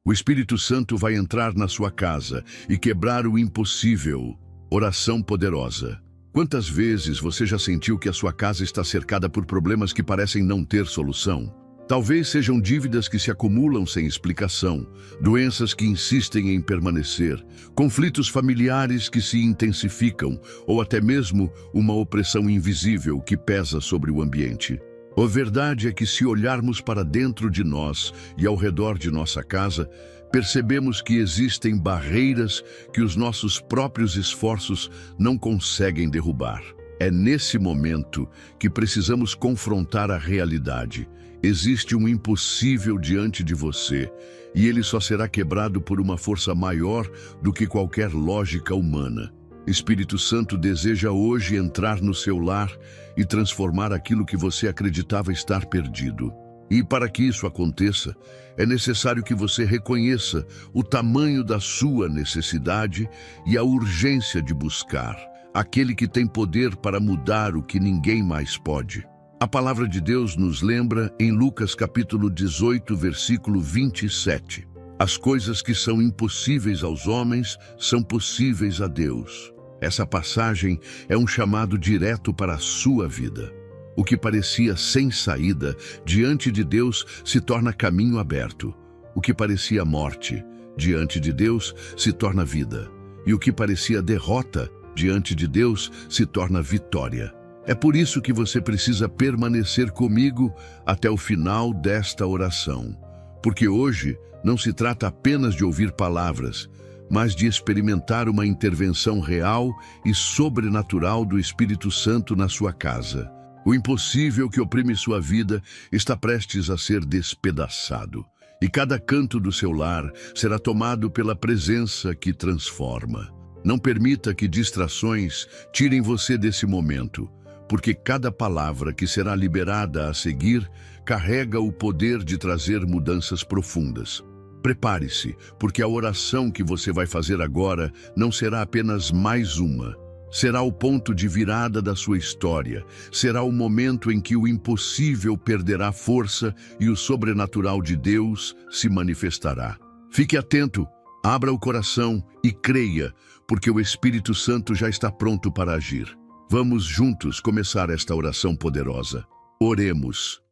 O Espírito Santo vai entrar na sua casa e quebrar o impossível. Oração poderosa. Quantas vezes você já sentiu que a sua casa está cercada por problemas que parecem não ter solução? Talvez sejam dívidas que se acumulam sem explicação, doenças que insistem em permanecer, conflitos familiares que se intensificam ou até mesmo uma opressão invisível que pesa sobre o ambiente. A verdade é que se olharmos para dentro de nós e ao redor de nossa casa, percebemos que existem barreiras que os nossos próprios esforços não conseguem derrubar. É nesse momento que precisamos confrontar a realidade. Existe um impossível diante de você, e ele só será quebrado por uma força maior do que qualquer lógica humana. Espírito Santo deseja hoje entrar no seu lar e transformar aquilo que você acreditava estar perdido. E para que isso aconteça, é necessário que você reconheça o tamanho da sua necessidade e a urgência de buscar aquele que tem poder para mudar o que ninguém mais pode. A palavra de Deus nos lembra em Lucas capítulo 18, versículo 27. As coisas que são impossíveis aos homens são possíveis a Deus. Essa passagem é um chamado direto para a sua vida. O que parecia sem saída, diante de Deus, se torna caminho aberto. O que parecia morte, diante de Deus, se torna vida. E o que parecia derrota, diante de Deus, se torna vitória. É por isso que você precisa permanecer comigo até o final desta oração. Porque hoje não se trata apenas de ouvir palavras, mas de experimentar uma intervenção real e sobrenatural do Espírito Santo na sua casa. O impossível que oprime sua vida está prestes a ser despedaçado, e cada canto do seu lar será tomado pela presença que transforma. Não permita que distrações tirem você desse momento, porque cada palavra que será liberada a seguir carrega o poder de trazer mudanças profundas. Prepare-se, porque a oração que você vai fazer agora não será apenas mais uma. Será o ponto de virada da sua história. Será o momento em que o impossível perderá força e o sobrenatural de Deus se manifestará. Fique atento, abra o coração e creia, porque o Espírito Santo já está pronto para agir. Vamos juntos começar esta oração poderosa. Oremos.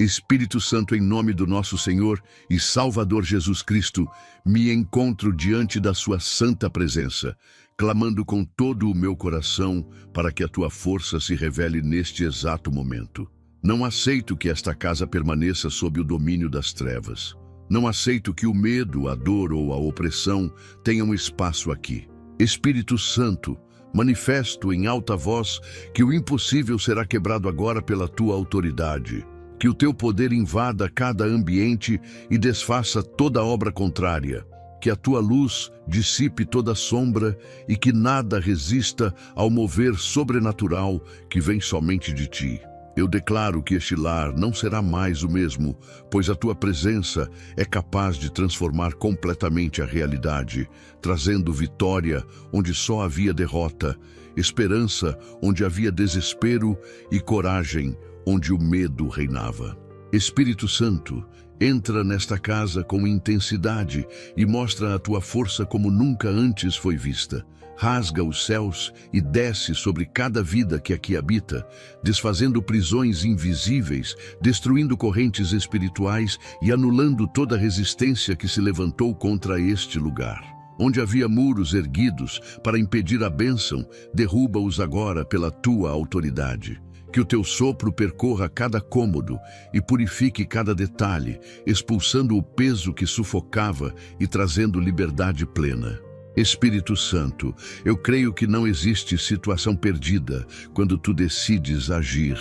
Espírito Santo, em nome do nosso Senhor e Salvador Jesus Cristo, me encontro diante da sua santa presença, clamando com todo o meu coração para que a tua força se revele neste exato momento. Não aceito que esta casa permaneça sob o domínio das trevas. Não aceito que o medo, a dor ou a opressão tenham espaço aqui. Espírito Santo, manifesto em alta voz que o impossível será quebrado agora pela tua autoridade. Que o teu poder invada cada ambiente e desfaça toda obra contrária. Que a tua luz dissipe toda sombra e que nada resista ao mover sobrenatural que vem somente de ti. Eu declaro que este lar não será mais o mesmo, pois a tua presença é capaz de transformar completamente a realidade, trazendo vitória onde só havia derrota, esperança onde havia desespero e coragem onde o medo reinava. Espírito Santo, entra nesta casa com intensidade e mostra a tua força como nunca antes foi vista. Rasga os céus e desce sobre cada vida que aqui habita, desfazendo prisões invisíveis, destruindo correntes espirituais e anulando toda resistência que se levantou contra este lugar. Onde havia muros erguidos para impedir a bênção, derruba-os agora pela tua autoridade. Que o teu sopro percorra cada cômodo e purifique cada detalhe, expulsando o peso que sufocava e trazendo liberdade plena. Espírito Santo, eu creio que não existe situação perdida quando tu decides agir.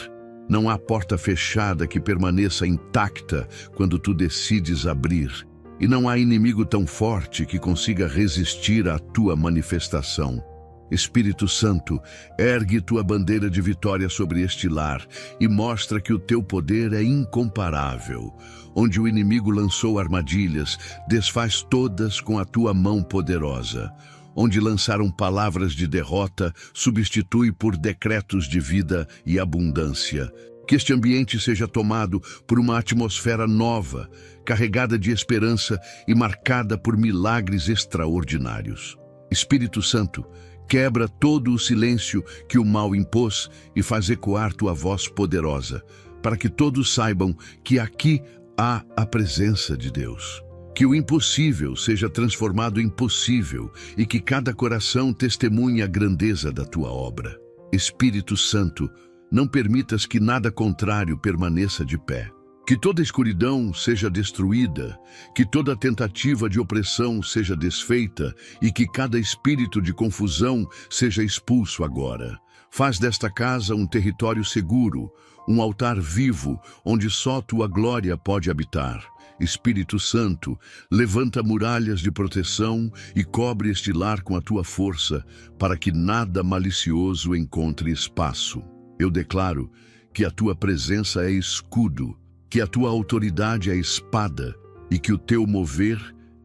Não há porta fechada que permaneça intacta quando tu decides abrir. E não há inimigo tão forte que consiga resistir à tua manifestação. Espírito Santo, ergue tua bandeira de vitória sobre este lar e mostra que o teu poder é incomparável. Onde o inimigo lançou armadilhas, desfaz todas com a tua mão poderosa. Onde lançaram palavras de derrota, substitui por decretos de vida e abundância. Que este ambiente seja tomado por uma atmosfera nova, carregada de esperança e marcada por milagres extraordinários. Espírito Santo, quebra todo o silêncio que o mal impôs e faz ecoar tua voz poderosa, para que todos saibam que aqui há a presença de Deus. Que o impossível seja transformado em possível e que cada coração testemunhe a grandeza da tua obra. Espírito Santo, não permitas que nada contrário permaneça de pé. Que toda escuridão seja destruída, que toda tentativa de opressão seja desfeita e que cada espírito de confusão seja expulso agora. Faz desta casa um território seguro, um altar vivo, onde só tua glória pode habitar. Espírito Santo, levanta muralhas de proteção e cobre este lar com a tua força, para que nada malicioso encontre espaço. Eu declaro que a tua presença é escudo, que a tua autoridade é espada e que o teu mover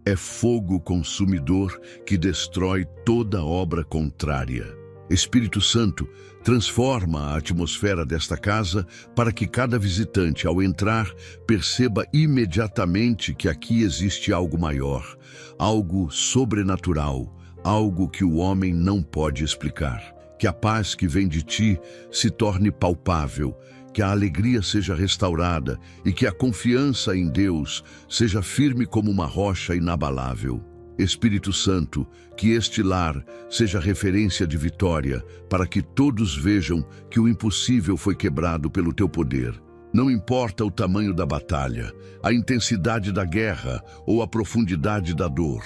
é fogo consumidor que destrói toda obra contrária. Espírito Santo, transforma a atmosfera desta casa para que cada visitante, ao entrar, perceba imediatamente que aqui existe algo maior, algo sobrenatural, algo que o homem não pode explicar. Que a paz que vem de ti se torne palpável, que a alegria seja restaurada e que a confiança em Deus seja firme como uma rocha inabalável. Espírito Santo, que este lar seja referência de vitória, para que todos vejam que o impossível foi quebrado pelo teu poder. Não importa o tamanho da batalha, a intensidade da guerra ou a profundidade da dor,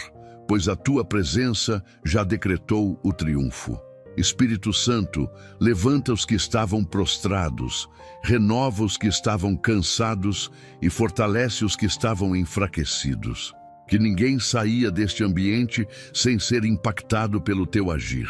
pois a tua presença já decretou o triunfo. Espírito Santo, levanta os que estavam prostrados, renova os que estavam cansados e fortalece os que estavam enfraquecidos. Que ninguém saía deste ambiente sem ser impactado pelo teu agir.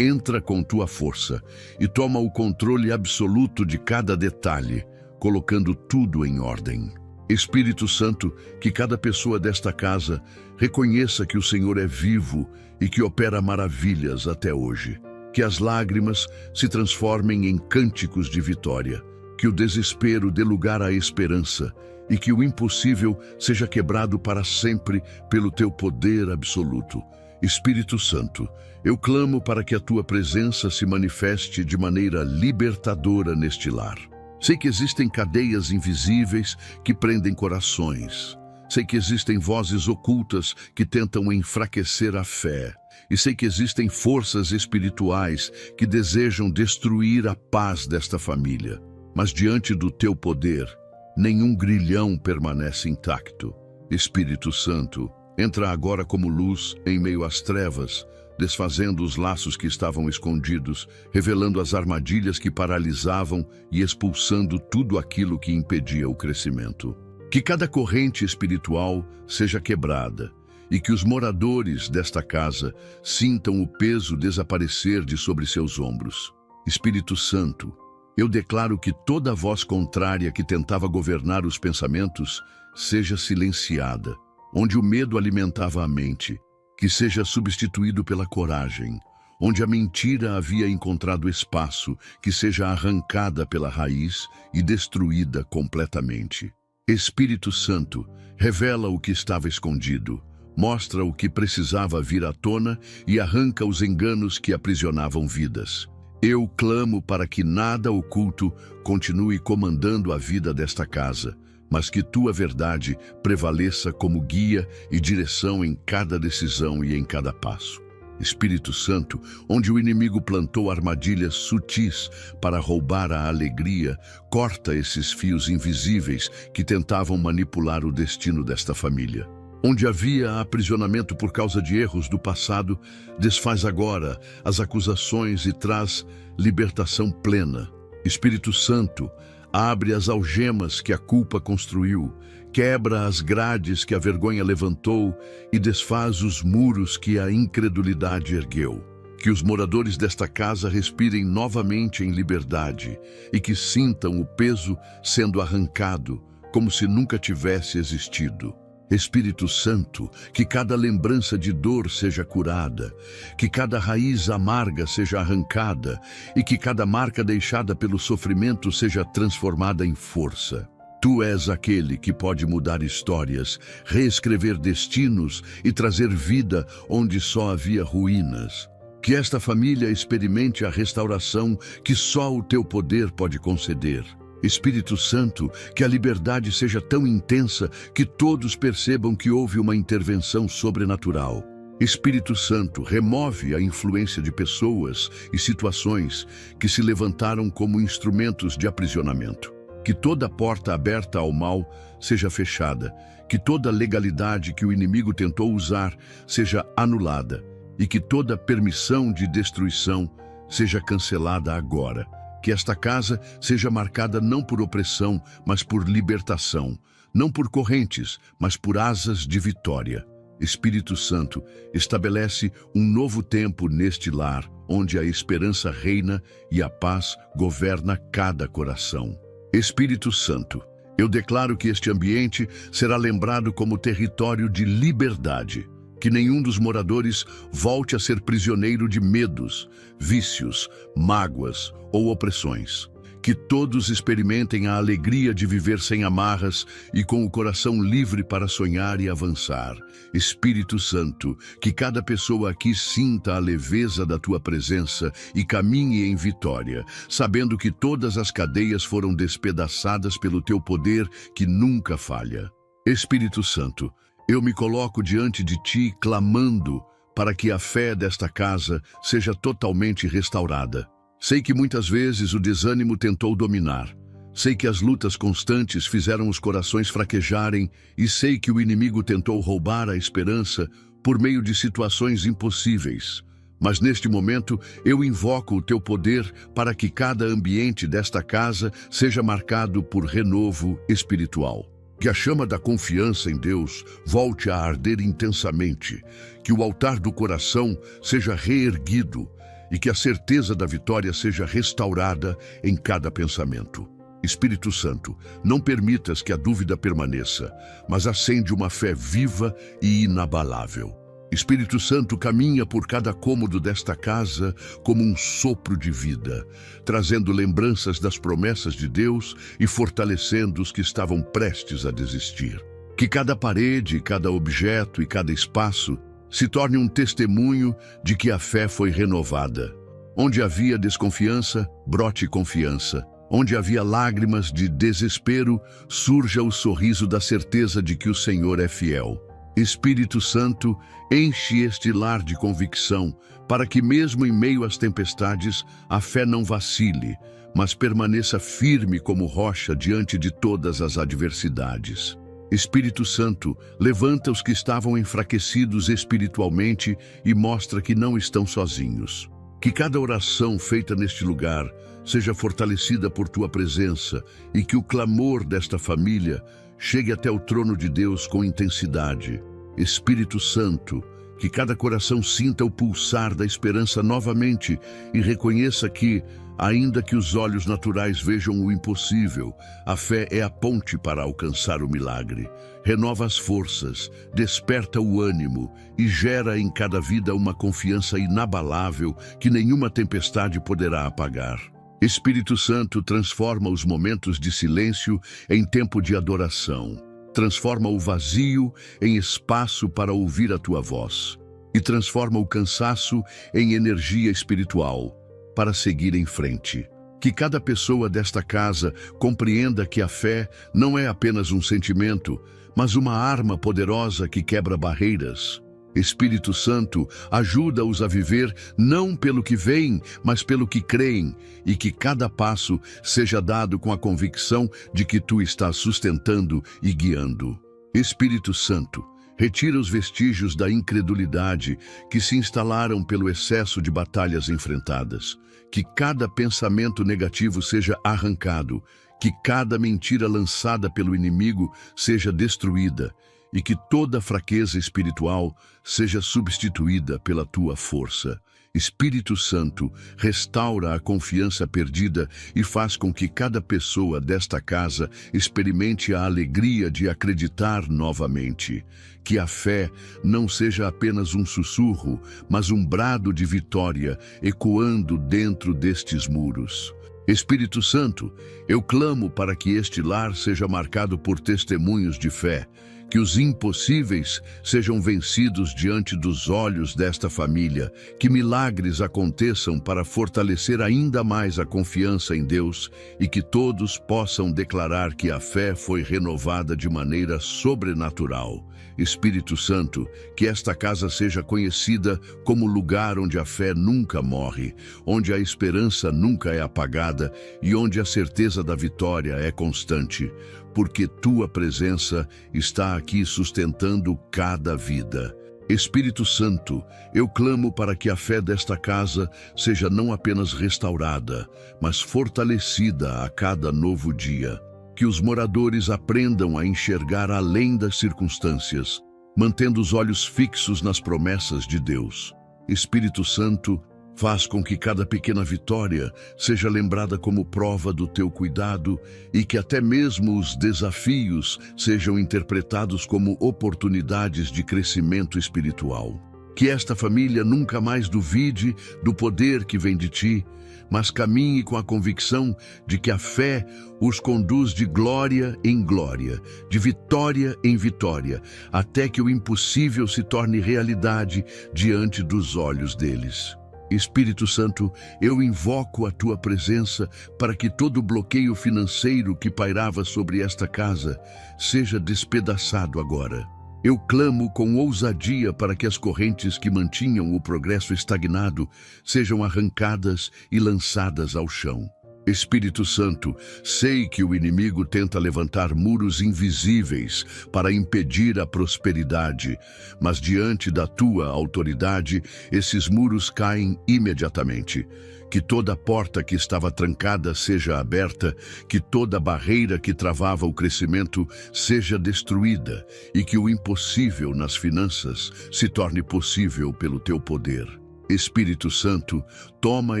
Entra com tua força e toma o controle absoluto de cada detalhe, colocando tudo em ordem. Espírito Santo, que cada pessoa desta casa reconheça que o Senhor é vivo e que opera maravilhas até hoje. Que as lágrimas se transformem em cânticos de vitória, que o desespero dê lugar à esperança e que o impossível seja quebrado para sempre pelo teu poder absoluto. Espírito Santo, eu clamo para que a tua presença se manifeste de maneira libertadora neste lar. Sei que existem cadeias invisíveis que prendem corações. Sei que existem vozes ocultas que tentam enfraquecer a fé. E sei que existem forças espirituais que desejam destruir a paz desta família. Mas diante do teu poder, nenhum grilhão permanece intacto. Espírito Santo, entra agora como luz em meio às trevas, desfazendo os laços que estavam escondidos, revelando as armadilhas que paralisavam e expulsando tudo aquilo que impedia o crescimento. Que cada corrente espiritual seja quebrada e que os moradores desta casa sintam o peso desaparecer de sobre seus ombros. Espírito Santo, eu declaro que toda voz contrária que tentava governar os pensamentos seja silenciada. Onde o medo alimentava a mente, que seja substituído pela coragem. Onde a mentira havia encontrado espaço, que seja arrancada pela raiz e destruída completamente. Espírito Santo, revela o que estava escondido. Mostra o que precisava vir à tona e arranca os enganos que aprisionavam vidas. Eu clamo para que nada oculto continue comandando a vida desta casa, mas que tua verdade prevaleça como guia e direção em cada decisão e em cada passo. Espírito Santo, onde o inimigo plantou armadilhas sutis para roubar a alegria, corta esses fios invisíveis que tentavam manipular o destino desta família. Onde havia aprisionamento por causa de erros do passado, desfaz agora as acusações e traz libertação plena. Espírito Santo, abre as algemas que a culpa construiu, quebra as grades que a vergonha levantou e desfaz os muros que a incredulidade ergueu. Que os moradores desta casa respirem novamente em liberdade e que sintam o peso sendo arrancado, como se nunca tivesse existido. Espírito Santo, que cada lembrança de dor seja curada, que cada raiz amarga seja arrancada e que cada marca deixada pelo sofrimento seja transformada em força. Tu és aquele que pode mudar histórias, reescrever destinos e trazer vida onde só havia ruínas. Que esta família experimente a restauração que só o teu poder pode conceder. Espírito Santo, que a liberdade seja tão intensa que todos percebam que houve uma intervenção sobrenatural. Espírito Santo, remove a influência de pessoas e situações que se levantaram como instrumentos de aprisionamento. Que toda porta aberta ao mal seja fechada, que toda legalidade que o inimigo tentou usar seja anulada e que toda permissão de destruição seja cancelada agora. Que esta casa seja marcada não por opressão, mas por libertação, não por correntes, mas por asas de vitória. Espírito Santo, estabelece um novo tempo neste lar, onde a esperança reina e a paz governa cada coração. Espírito Santo, eu declaro que este ambiente será lembrado como território de liberdade. Que nenhum dos moradores volte a ser prisioneiro de medos, vícios, mágoas ou opressões. Que todos experimentem a alegria de viver sem amarras e com o coração livre para sonhar e avançar. Espírito Santo, que cada pessoa aqui sinta a leveza da tua presença e caminhe em vitória, sabendo que todas as cadeias foram despedaçadas pelo teu poder que nunca falha. Espírito Santo, eu me coloco diante de ti clamando para que a fé desta casa seja totalmente restaurada. Sei que muitas vezes o desânimo tentou dominar. Sei que as lutas constantes fizeram os corações fraquejarem e sei que o inimigo tentou roubar a esperança por meio de situações impossíveis. Mas neste momento eu invoco o teu poder para que cada ambiente desta casa seja marcado por renovo espiritual. Que a chama da confiança em Deus volte a arder intensamente, que o altar do coração seja reerguido e que a certeza da vitória seja restaurada em cada pensamento. Espírito Santo, não permitas que a dúvida permaneça, mas acende uma fé viva e inabalável. Espírito Santo, caminha por cada cômodo desta casa como um sopro de vida, trazendo lembranças das promessas de Deus e fortalecendo os que estavam prestes a desistir. Que cada parede, cada objeto e cada espaço se torne um testemunho de que a fé foi renovada. Onde havia desconfiança, brote confiança. Onde havia lágrimas de desespero, surja o sorriso da certeza de que o Senhor é fiel. Espírito Santo, enche este lar de convicção, para que mesmo em meio às tempestades, a fé não vacile, mas permaneça firme como rocha diante de todas as adversidades. Espírito Santo, levanta os que estavam enfraquecidos espiritualmente e mostra que não estão sozinhos. Que cada oração feita neste lugar seja fortalecida por tua presença e que o clamor desta família chegue até o trono de Deus com intensidade. Espírito Santo, que cada coração sinta o pulsar da esperança novamente e reconheça que, ainda que os olhos naturais vejam o impossível, a fé é a ponte para alcançar o milagre. Renova as forças, desperta o ânimo e gera em cada vida uma confiança inabalável que nenhuma tempestade poderá apagar. Espírito Santo, transforma os momentos de silêncio em tempo de adoração. Transforma o vazio em espaço para ouvir a tua voz. E transforma o cansaço em energia espiritual para seguir em frente. Que cada pessoa desta casa compreenda que a fé não é apenas um sentimento, mas uma arma poderosa que quebra barreiras. Espírito Santo, ajuda-os a viver não pelo que veem, mas pelo que creem, e que cada passo seja dado com a convicção de que tu estás sustentando e guiando. Espírito Santo, retira os vestígios da incredulidade que se instalaram pelo excesso de batalhas enfrentadas. Que cada pensamento negativo seja arrancado, que cada mentira lançada pelo inimigo seja destruída, e que toda fraqueza espiritual seja substituída pela tua força. Espírito Santo, restaura a confiança perdida e faz com que cada pessoa desta casa experimente a alegria de acreditar novamente. Que a fé não seja apenas um sussurro, mas um brado de vitória ecoando dentro destes muros. Espírito Santo, eu clamo para que este lar seja marcado por testemunhos de fé, que os impossíveis sejam vencidos diante dos olhos desta família, que milagres aconteçam para fortalecer ainda mais a confiança em Deus e que todos possam declarar que a fé foi renovada de maneira sobrenatural. Espírito Santo, que esta casa seja conhecida como lugar onde a fé nunca morre, onde a esperança nunca é apagada e onde a certeza da vitória é constante, porque tua presença está aqui sustentando cada vida. Espírito Santo, eu clamo para que a fé desta casa seja não apenas restaurada, mas fortalecida a cada novo dia. Que os moradores aprendam a enxergar além das circunstâncias, mantendo os olhos fixos nas promessas de Deus. Espírito Santo, faz com que cada pequena vitória seja lembrada como prova do teu cuidado e que até mesmo os desafios sejam interpretados como oportunidades de crescimento espiritual. Que esta família nunca mais duvide do poder que vem de ti, mas caminhe com a convicção de que a fé os conduz de glória em glória, de vitória em vitória, até que o impossível se torne realidade diante dos olhos deles. Espírito Santo, eu invoco a tua presença para que todo bloqueio financeiro que pairava sobre esta casa seja despedaçado agora. Eu clamo com ousadia para que as correntes que mantinham o progresso estagnado sejam arrancadas e lançadas ao chão. Espírito Santo, sei que o inimigo tenta levantar muros invisíveis para impedir a prosperidade, mas diante da tua autoridade, esses muros caem imediatamente. Que toda porta que estava trancada seja aberta, que toda barreira que travava o crescimento seja destruída e que o impossível nas finanças se torne possível pelo teu poder. Espírito Santo, toma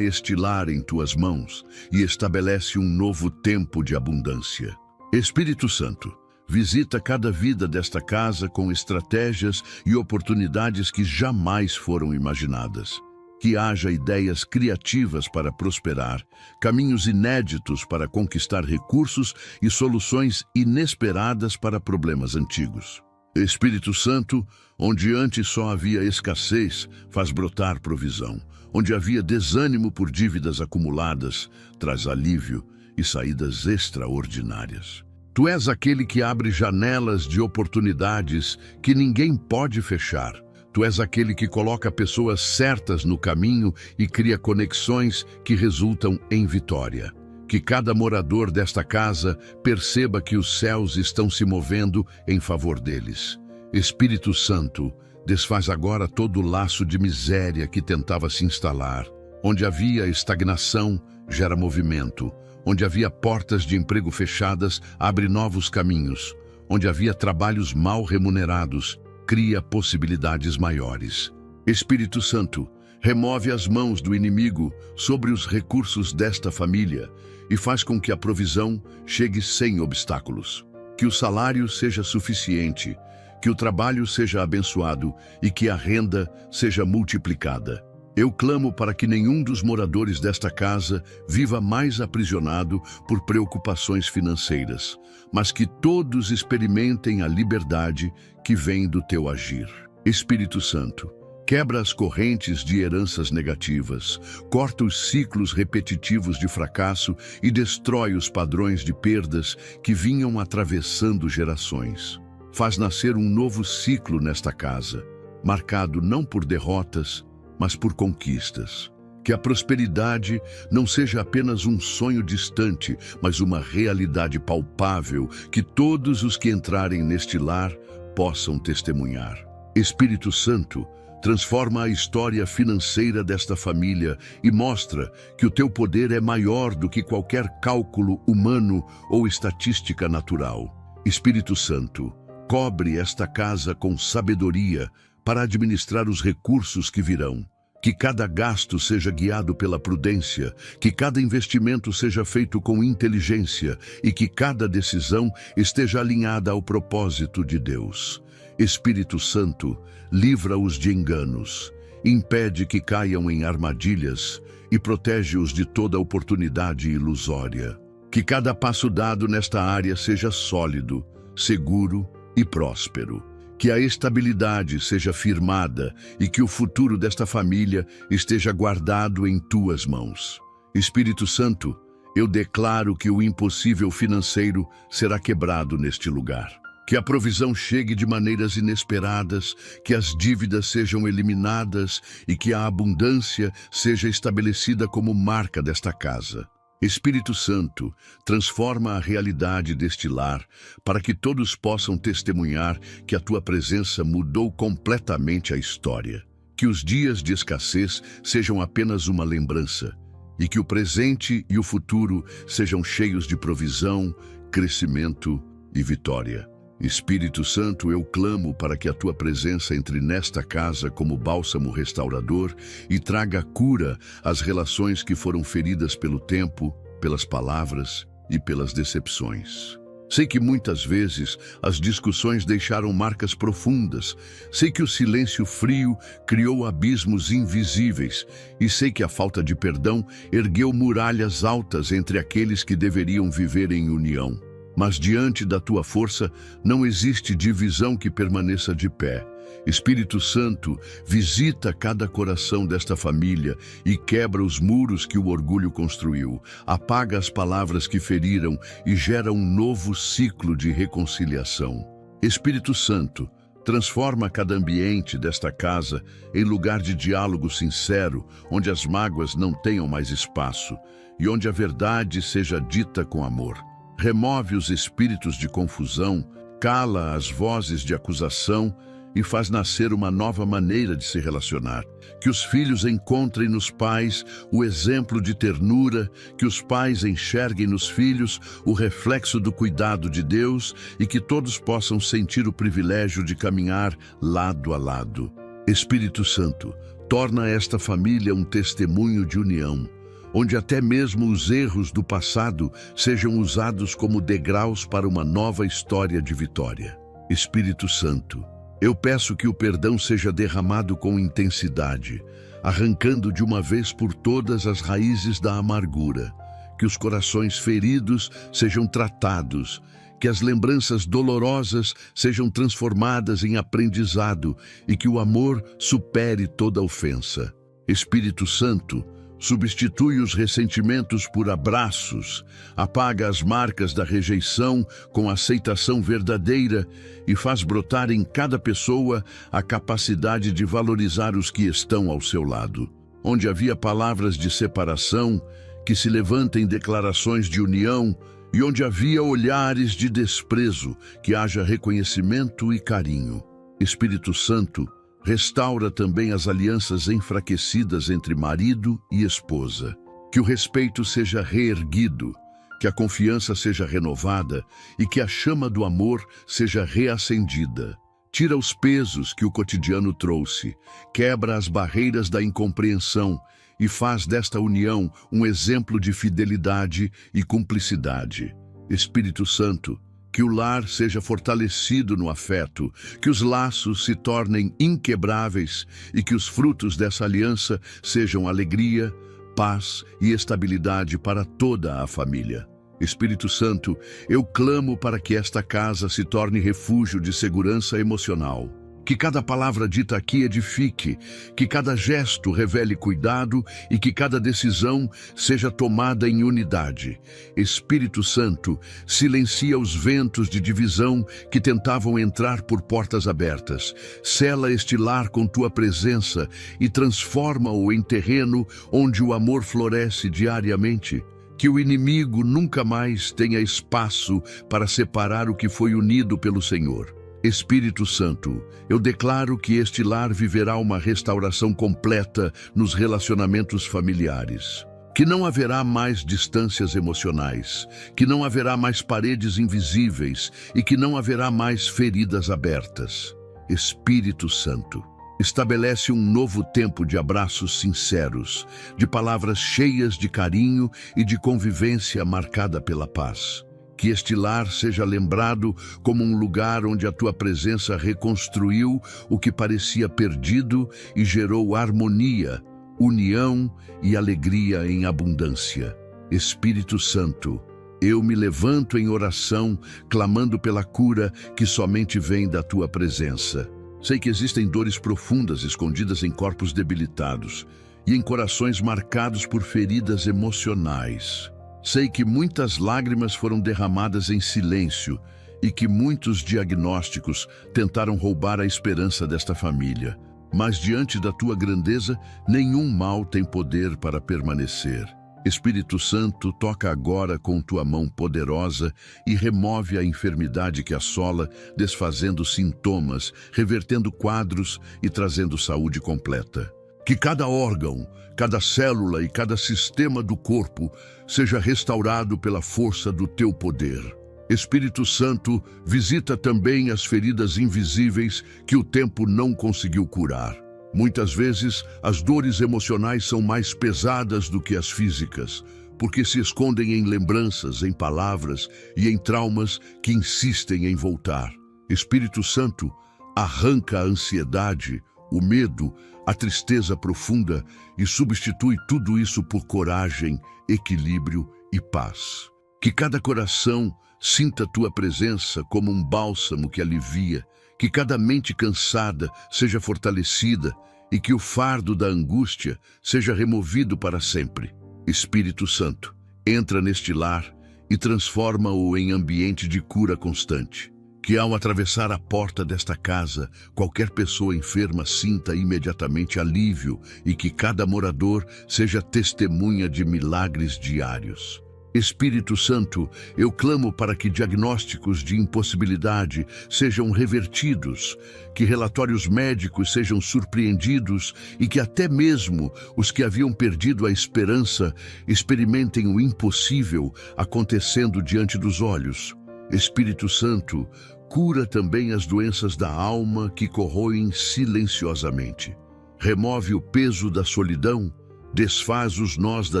este lar em tuas mãos e estabelece um novo tempo de abundância. Espírito Santo, visita cada vida desta casa com estratégias e oportunidades que jamais foram imaginadas. Que haja ideias criativas para prosperar, caminhos inéditos para conquistar recursos e soluções inesperadas para problemas antigos. Espírito Santo, onde antes só havia escassez, faz brotar provisão. Onde havia desânimo por dívidas acumuladas, traz alívio e saídas extraordinárias. Tu és aquele que abre janelas de oportunidades que ninguém pode fechar. Tu és aquele que coloca pessoas certas no caminho e cria conexões que resultam em vitória. Que cada morador desta casa perceba que os céus estão se movendo em favor deles. Espírito Santo, desfaz agora todo o laço de miséria que tentava se instalar. Onde havia estagnação, gera movimento. Onde havia portas de emprego fechadas, abre novos caminhos. Onde havia trabalhos mal remunerados, cria possibilidades maiores. Espírito Santo, remove as mãos do inimigo sobre os recursos desta família e faz com que a provisão chegue sem obstáculos. Que o salário seja suficiente, que o trabalho seja abençoado e que a renda seja multiplicada. Eu clamo para que nenhum dos moradores desta casa viva mais aprisionado por preocupações financeiras, mas que todos experimentem a liberdade que vem do teu agir. Espírito Santo, quebra as correntes de heranças negativas, corta os ciclos repetitivos de fracasso e destrói os padrões de perdas que vinham atravessando gerações. Faz nascer um novo ciclo nesta casa, marcado não por derrotas, mas por conquistas. Que a prosperidade não seja apenas um sonho distante, mas uma realidade palpável que todos os que entrarem neste lar possam testemunhar. Espírito Santo, transforma a história financeira desta família e mostra que o teu poder é maior do que qualquer cálculo humano ou estatística natural. Espírito Santo, cobre esta casa com sabedoria para administrar os recursos que virão. Que cada gasto seja guiado pela prudência, que cada investimento seja feito com inteligência e que cada decisão esteja alinhada ao propósito de Deus. Espírito Santo, livra-os de enganos, impede que caiam em armadilhas e protege-os de toda oportunidade ilusória. Que cada passo dado nesta área seja sólido, seguro e próspero. Que a estabilidade seja firmada e que o futuro desta família esteja guardado em tuas mãos. Espírito Santo, eu declaro que o impossível financeiro será quebrado neste lugar. Que a provisão chegue de maneiras inesperadas, que as dívidas sejam eliminadas e que a abundância seja estabelecida como marca desta casa. Espírito Santo, transforma a realidade deste lar para que todos possam testemunhar que a tua presença mudou completamente a história. Que os dias de escassez sejam apenas uma lembrança e que o presente e o futuro sejam cheios de provisão, crescimento e vitória. Espírito Santo, eu clamo para que a tua presença entre nesta casa como bálsamo restaurador e traga cura às relações que foram feridas pelo tempo, pelas palavras e pelas decepções. Sei que muitas vezes as discussões deixaram marcas profundas. Sei que o silêncio frio criou abismos invisíveis. E sei que a falta de perdão ergueu muralhas altas entre aqueles que deveriam viver em união. Mas diante da tua força não existe divisão que permaneça de pé. Espírito Santo, visita cada coração desta família e quebra os muros que o orgulho construiu. Apaga as palavras que feriram e gera um novo ciclo de reconciliação. Espírito Santo, transforma cada ambiente desta casa em lugar de diálogo sincero, onde as mágoas não tenham mais espaço e onde a verdade seja dita com amor. Remove os espíritos de confusão, cala as vozes de acusação e faz nascer uma nova maneira de se relacionar. Que os filhos encontrem nos pais o exemplo de ternura, que os pais enxerguem nos filhos o reflexo do cuidado de Deus e que todos possam sentir o privilégio de caminhar lado a lado. Espírito Santo, torna esta família um testemunho de união, onde até mesmo os erros do passado sejam usados como degraus para uma nova história de vitória. Espírito Santo, eu peço que o perdão seja derramado com intensidade, arrancando de uma vez por todas as raízes da amargura, que os corações feridos sejam tratados, que as lembranças dolorosas sejam transformadas em aprendizado e que o amor supere toda ofensa. Espírito Santo, substitui os ressentimentos por abraços, apaga as marcas da rejeição com aceitação verdadeira e faz brotar em cada pessoa a capacidade de valorizar os que estão ao seu lado. Onde havia palavras de separação, que se levantem declarações de união, e onde havia olhares de desprezo, que haja reconhecimento e carinho. Espírito Santo, restaura também as alianças enfraquecidas entre marido e esposa. Que o respeito seja reerguido, que a confiança seja renovada e que a chama do amor seja reacendida. Tira os pesos que o cotidiano trouxe, quebra as barreiras da incompreensão e faz desta união um exemplo de fidelidade e cumplicidade. Espírito Santo, que o lar seja fortalecido no afeto, que os laços se tornem inquebráveis e que os frutos dessa aliança sejam alegria, paz e estabilidade para toda a família. Espírito Santo, eu clamo para que esta casa se torne refúgio de segurança emocional. Que cada palavra dita aqui edifique, que cada gesto revele cuidado e que cada decisão seja tomada em unidade. Espírito Santo, silencia os ventos de divisão que tentavam entrar por portas abertas. Sela este lar com tua presença e transforma-o em terreno onde o amor floresce diariamente. Que o inimigo nunca mais tenha espaço para separar o que foi unido pelo Senhor. Espírito Santo, eu declaro que este lar viverá uma restauração completa nos relacionamentos familiares. Que não haverá mais distâncias emocionais, que não haverá mais paredes invisíveis e que não haverá mais feridas abertas. Espírito Santo, Estabelece um novo tempo de abraços sinceros, de palavras cheias de carinho e de convivência marcada pela paz. Que este lar seja lembrado como um lugar onde a tua presença reconstruiu o que parecia perdido e gerou harmonia, união e alegria em abundância. Espírito Santo, eu me levanto em oração, clamando pela cura que somente vem da tua presença. Sei que existem dores profundas escondidas em corpos debilitados e em corações marcados por feridas emocionais. Sei que muitas lágrimas foram derramadas em silêncio e que muitos diagnósticos tentaram roubar a esperança desta família. Mas diante da tua grandeza, nenhum mal tem poder para permanecer. Espírito Santo, toca agora com tua mão poderosa e remove a enfermidade que assola, desfazendo sintomas, revertendo quadros e trazendo saúde completa. Que cada órgão, cada célula e cada sistema do corpo seja restaurado pela força do teu poder. Espírito Santo, visita também as feridas invisíveis que o tempo não conseguiu curar. Muitas vezes, as dores emocionais são mais pesadas do que as físicas, porque se escondem em lembranças, em palavras e em traumas que insistem em voltar. Espírito Santo, arranca a ansiedade, o medo, a tristeza profunda e substitui tudo isso por coragem, equilíbrio e paz. Que cada coração sinta tua presença como um bálsamo que alivia, que cada mente cansada seja fortalecida e que o fardo da angústia seja removido para sempre. Espírito Santo, entra neste lar e transforma-o em ambiente de cura constante. Que ao atravessar a porta desta casa, qualquer pessoa enferma sinta imediatamente alívio e que cada morador seja testemunha de milagres diários. Espírito Santo, eu clamo para que diagnósticos de impossibilidade sejam revertidos, que relatórios médicos sejam surpreendidos e que até mesmo os que haviam perdido a esperança experimentem o impossível acontecendo diante dos olhos. Espírito Santo, cura também as doenças da alma que corroem silenciosamente. Remove o peso da solidão, desfaz os nós da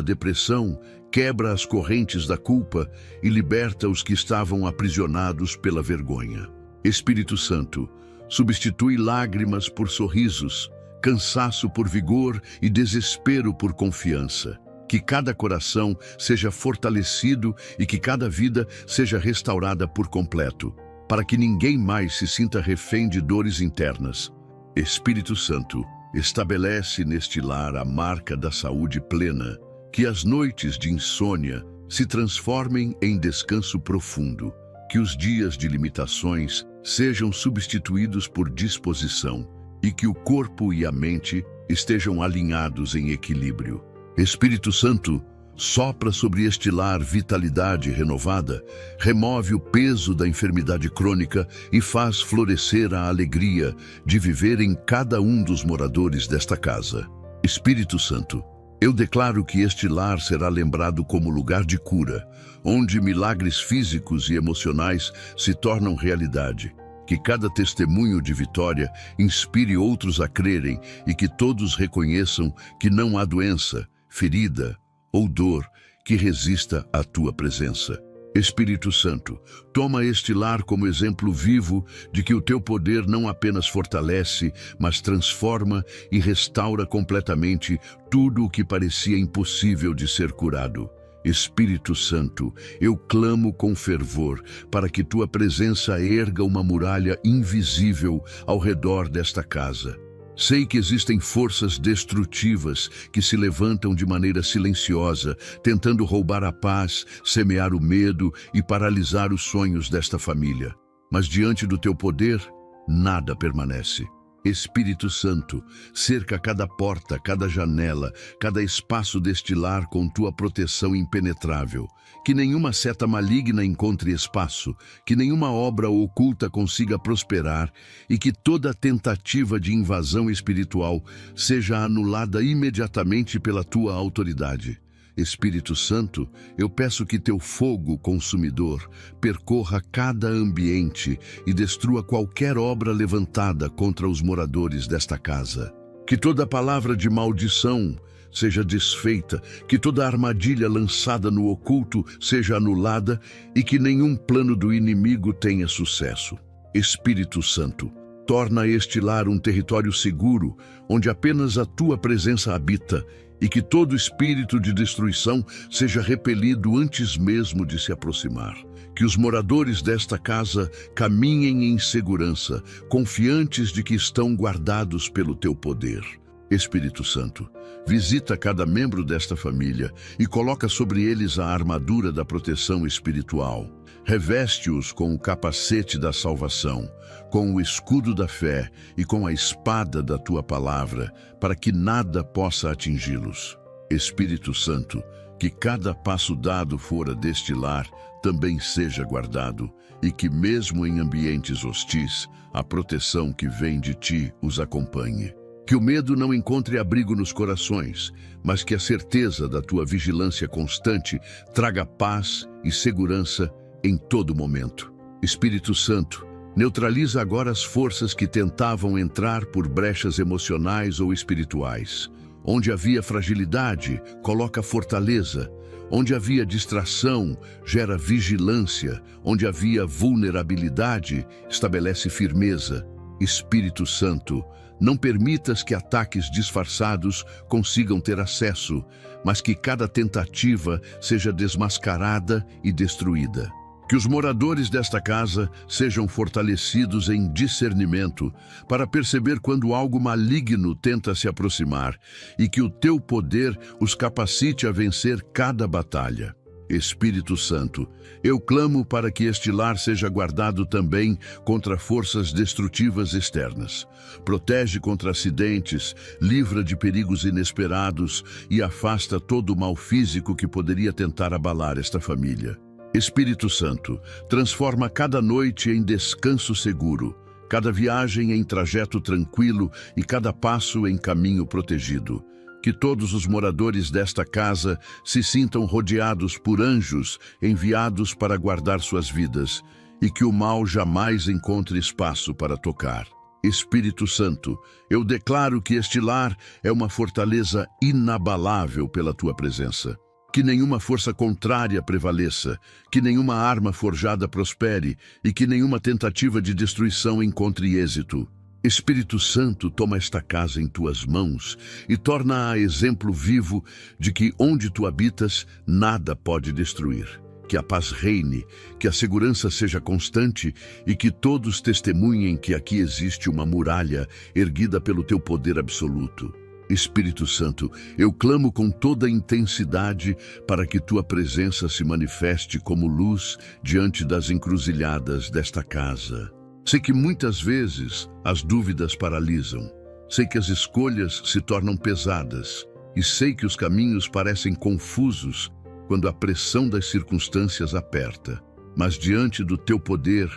depressão, quebra as correntes da culpa e liberta os que estavam aprisionados pela vergonha. Espírito Santo, substitui lágrimas por sorrisos, cansaço por vigor e desespero por confiança. Que cada coração seja fortalecido e que cada vida seja restaurada por completo, para que ninguém mais se sinta refém de dores internas. Espírito Santo, estabelece neste lar a marca da saúde plena, que as noites de insônia se transformem em descanso profundo, que os dias de limitações sejam substituídos por disposição e que o corpo e a mente estejam alinhados em equilíbrio. Espírito Santo, sopra sobre este lar vitalidade renovada, remove o peso da enfermidade crônica e faz florescer a alegria de viver em cada um dos moradores desta casa. Espírito Santo, eu declaro que este lar será lembrado como lugar de cura, onde milagres físicos e emocionais se tornam realidade. Que cada testemunho de vitória inspire outros a crerem e que todos reconheçam que não há doença, ferida ou dor que resista à tua presença. Espírito Santo, toma este lar como exemplo vivo de que o teu poder não apenas fortalece, mas transforma e restaura completamente tudo o que parecia impossível de ser curado. Espírito Santo, eu clamo com fervor para que tua presença erga uma muralha invisível ao redor desta casa. Sei que existem forças destrutivas que se levantam de maneira silenciosa, tentando roubar a paz, semear o medo e paralisar os sonhos desta família. Mas diante do teu poder, nada permanece. Espírito Santo, cerca cada porta, cada janela, cada espaço deste lar com tua proteção impenetrável. Que nenhuma seta maligna encontre espaço, que nenhuma obra oculta consiga prosperar e que toda tentativa de invasão espiritual seja anulada imediatamente pela tua autoridade. Espírito Santo, eu peço que teu fogo consumidor percorra cada ambiente e destrua qualquer obra levantada contra os moradores desta casa. Que toda palavra de maldição seja desfeita, que toda armadilha lançada no oculto seja anulada e que nenhum plano do inimigo tenha sucesso. Espírito Santo, torna este lar um território seguro, onde apenas a tua presença habita, e que todo espírito de destruição seja repelido antes mesmo de se aproximar. Que os moradores desta casa caminhem em segurança, confiantes de que estão guardados pelo teu poder. Espírito Santo, visita cada membro desta família e coloca sobre eles a armadura da proteção espiritual. Reveste-os com o capacete da salvação, com o escudo da fé e com a espada da tua palavra, para que nada possa atingi-los. Espírito Santo, que cada passo dado fora deste lar também seja guardado, e que mesmo em ambientes hostis, a proteção que vem de ti os acompanhe. Que o medo não encontre abrigo nos corações, mas que a certeza da tua vigilância constante traga paz e segurança em todo momento. Espírito Santo, neutraliza agora as forças que tentavam entrar por brechas emocionais ou espirituais. Onde havia fragilidade, coloca fortaleza. Onde havia distração, gera vigilância. Onde havia vulnerabilidade, estabelece firmeza. Espírito Santo, não permitas que ataques disfarçados consigam ter acesso, mas que cada tentativa seja desmascarada e destruída. Que os moradores desta casa sejam fortalecidos em discernimento para perceber quando algo maligno tenta se aproximar e que o teu poder os capacite a vencer cada batalha. Espírito Santo, eu clamo para que este lar seja guardado também contra forças destrutivas externas. Protege contra acidentes, livra de perigos inesperados e afasta todo o mal físico que poderia tentar abalar esta família. Espírito Santo, transforma cada noite em descanso seguro, cada viagem em trajeto tranquilo e cada passo em caminho protegido. Que todos os moradores desta casa se sintam rodeados por anjos enviados para guardar suas vidas e que o mal jamais encontre espaço para tocar. Espírito Santo, eu declaro que este lar é uma fortaleza inabalável pela tua presença. Que nenhuma força contrária prevaleça, que nenhuma arma forjada prospere e que nenhuma tentativa de destruição encontre êxito. Espírito Santo, toma esta casa em tuas mãos e torna-a exemplo vivo de que onde tu habitas, nada pode destruir. Que a paz reine, que a segurança seja constante e que todos testemunhem que aqui existe uma muralha erguida pelo teu poder absoluto. Espírito Santo, eu clamo com toda a intensidade para que tua presença se manifeste como luz diante das encruzilhadas desta casa. Sei que muitas vezes as dúvidas paralisam. Sei que as escolhas se tornam pesadas. E sei que os caminhos parecem confusos quando a pressão das circunstâncias aperta. Mas diante do teu poder,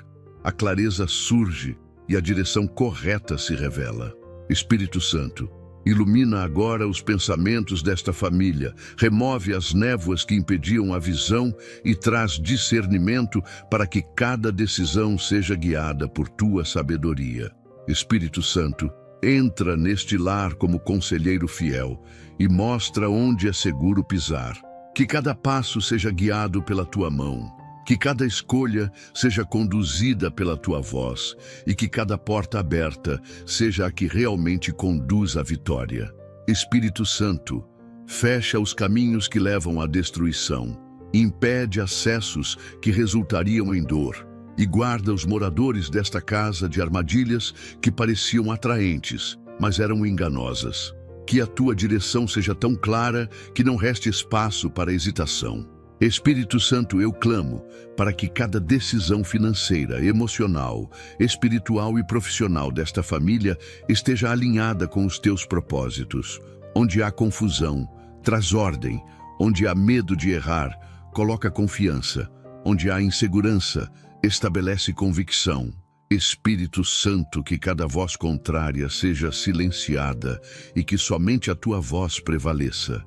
a clareza surge e a direção correta se revela. Espírito Santo, ilumina agora os pensamentos desta família, remove as névoas que impediam a visão e traz discernimento para que cada decisão seja guiada por tua sabedoria. Espírito Santo, entra neste lar como conselheiro fiel e mostra onde é seguro pisar. Que cada passo seja guiado pela tua mão. Que cada escolha seja conduzida pela tua voz e que cada porta aberta seja a que realmente conduz à vitória. Espírito Santo, fecha os caminhos que levam à destruição, impede acessos que resultariam em dor e guarda os moradores desta casa de armadilhas que pareciam atraentes, mas eram enganosas. Que a tua direção seja tão clara que não reste espaço para hesitação. Espírito Santo, eu clamo para que cada decisão financeira, emocional, espiritual e profissional desta família esteja alinhada com os teus propósitos. Onde há confusão, traz ordem. Onde há medo de errar, coloca confiança. Onde há insegurança, estabelece convicção. Espírito Santo, que cada voz contrária seja silenciada e que somente a tua voz prevaleça.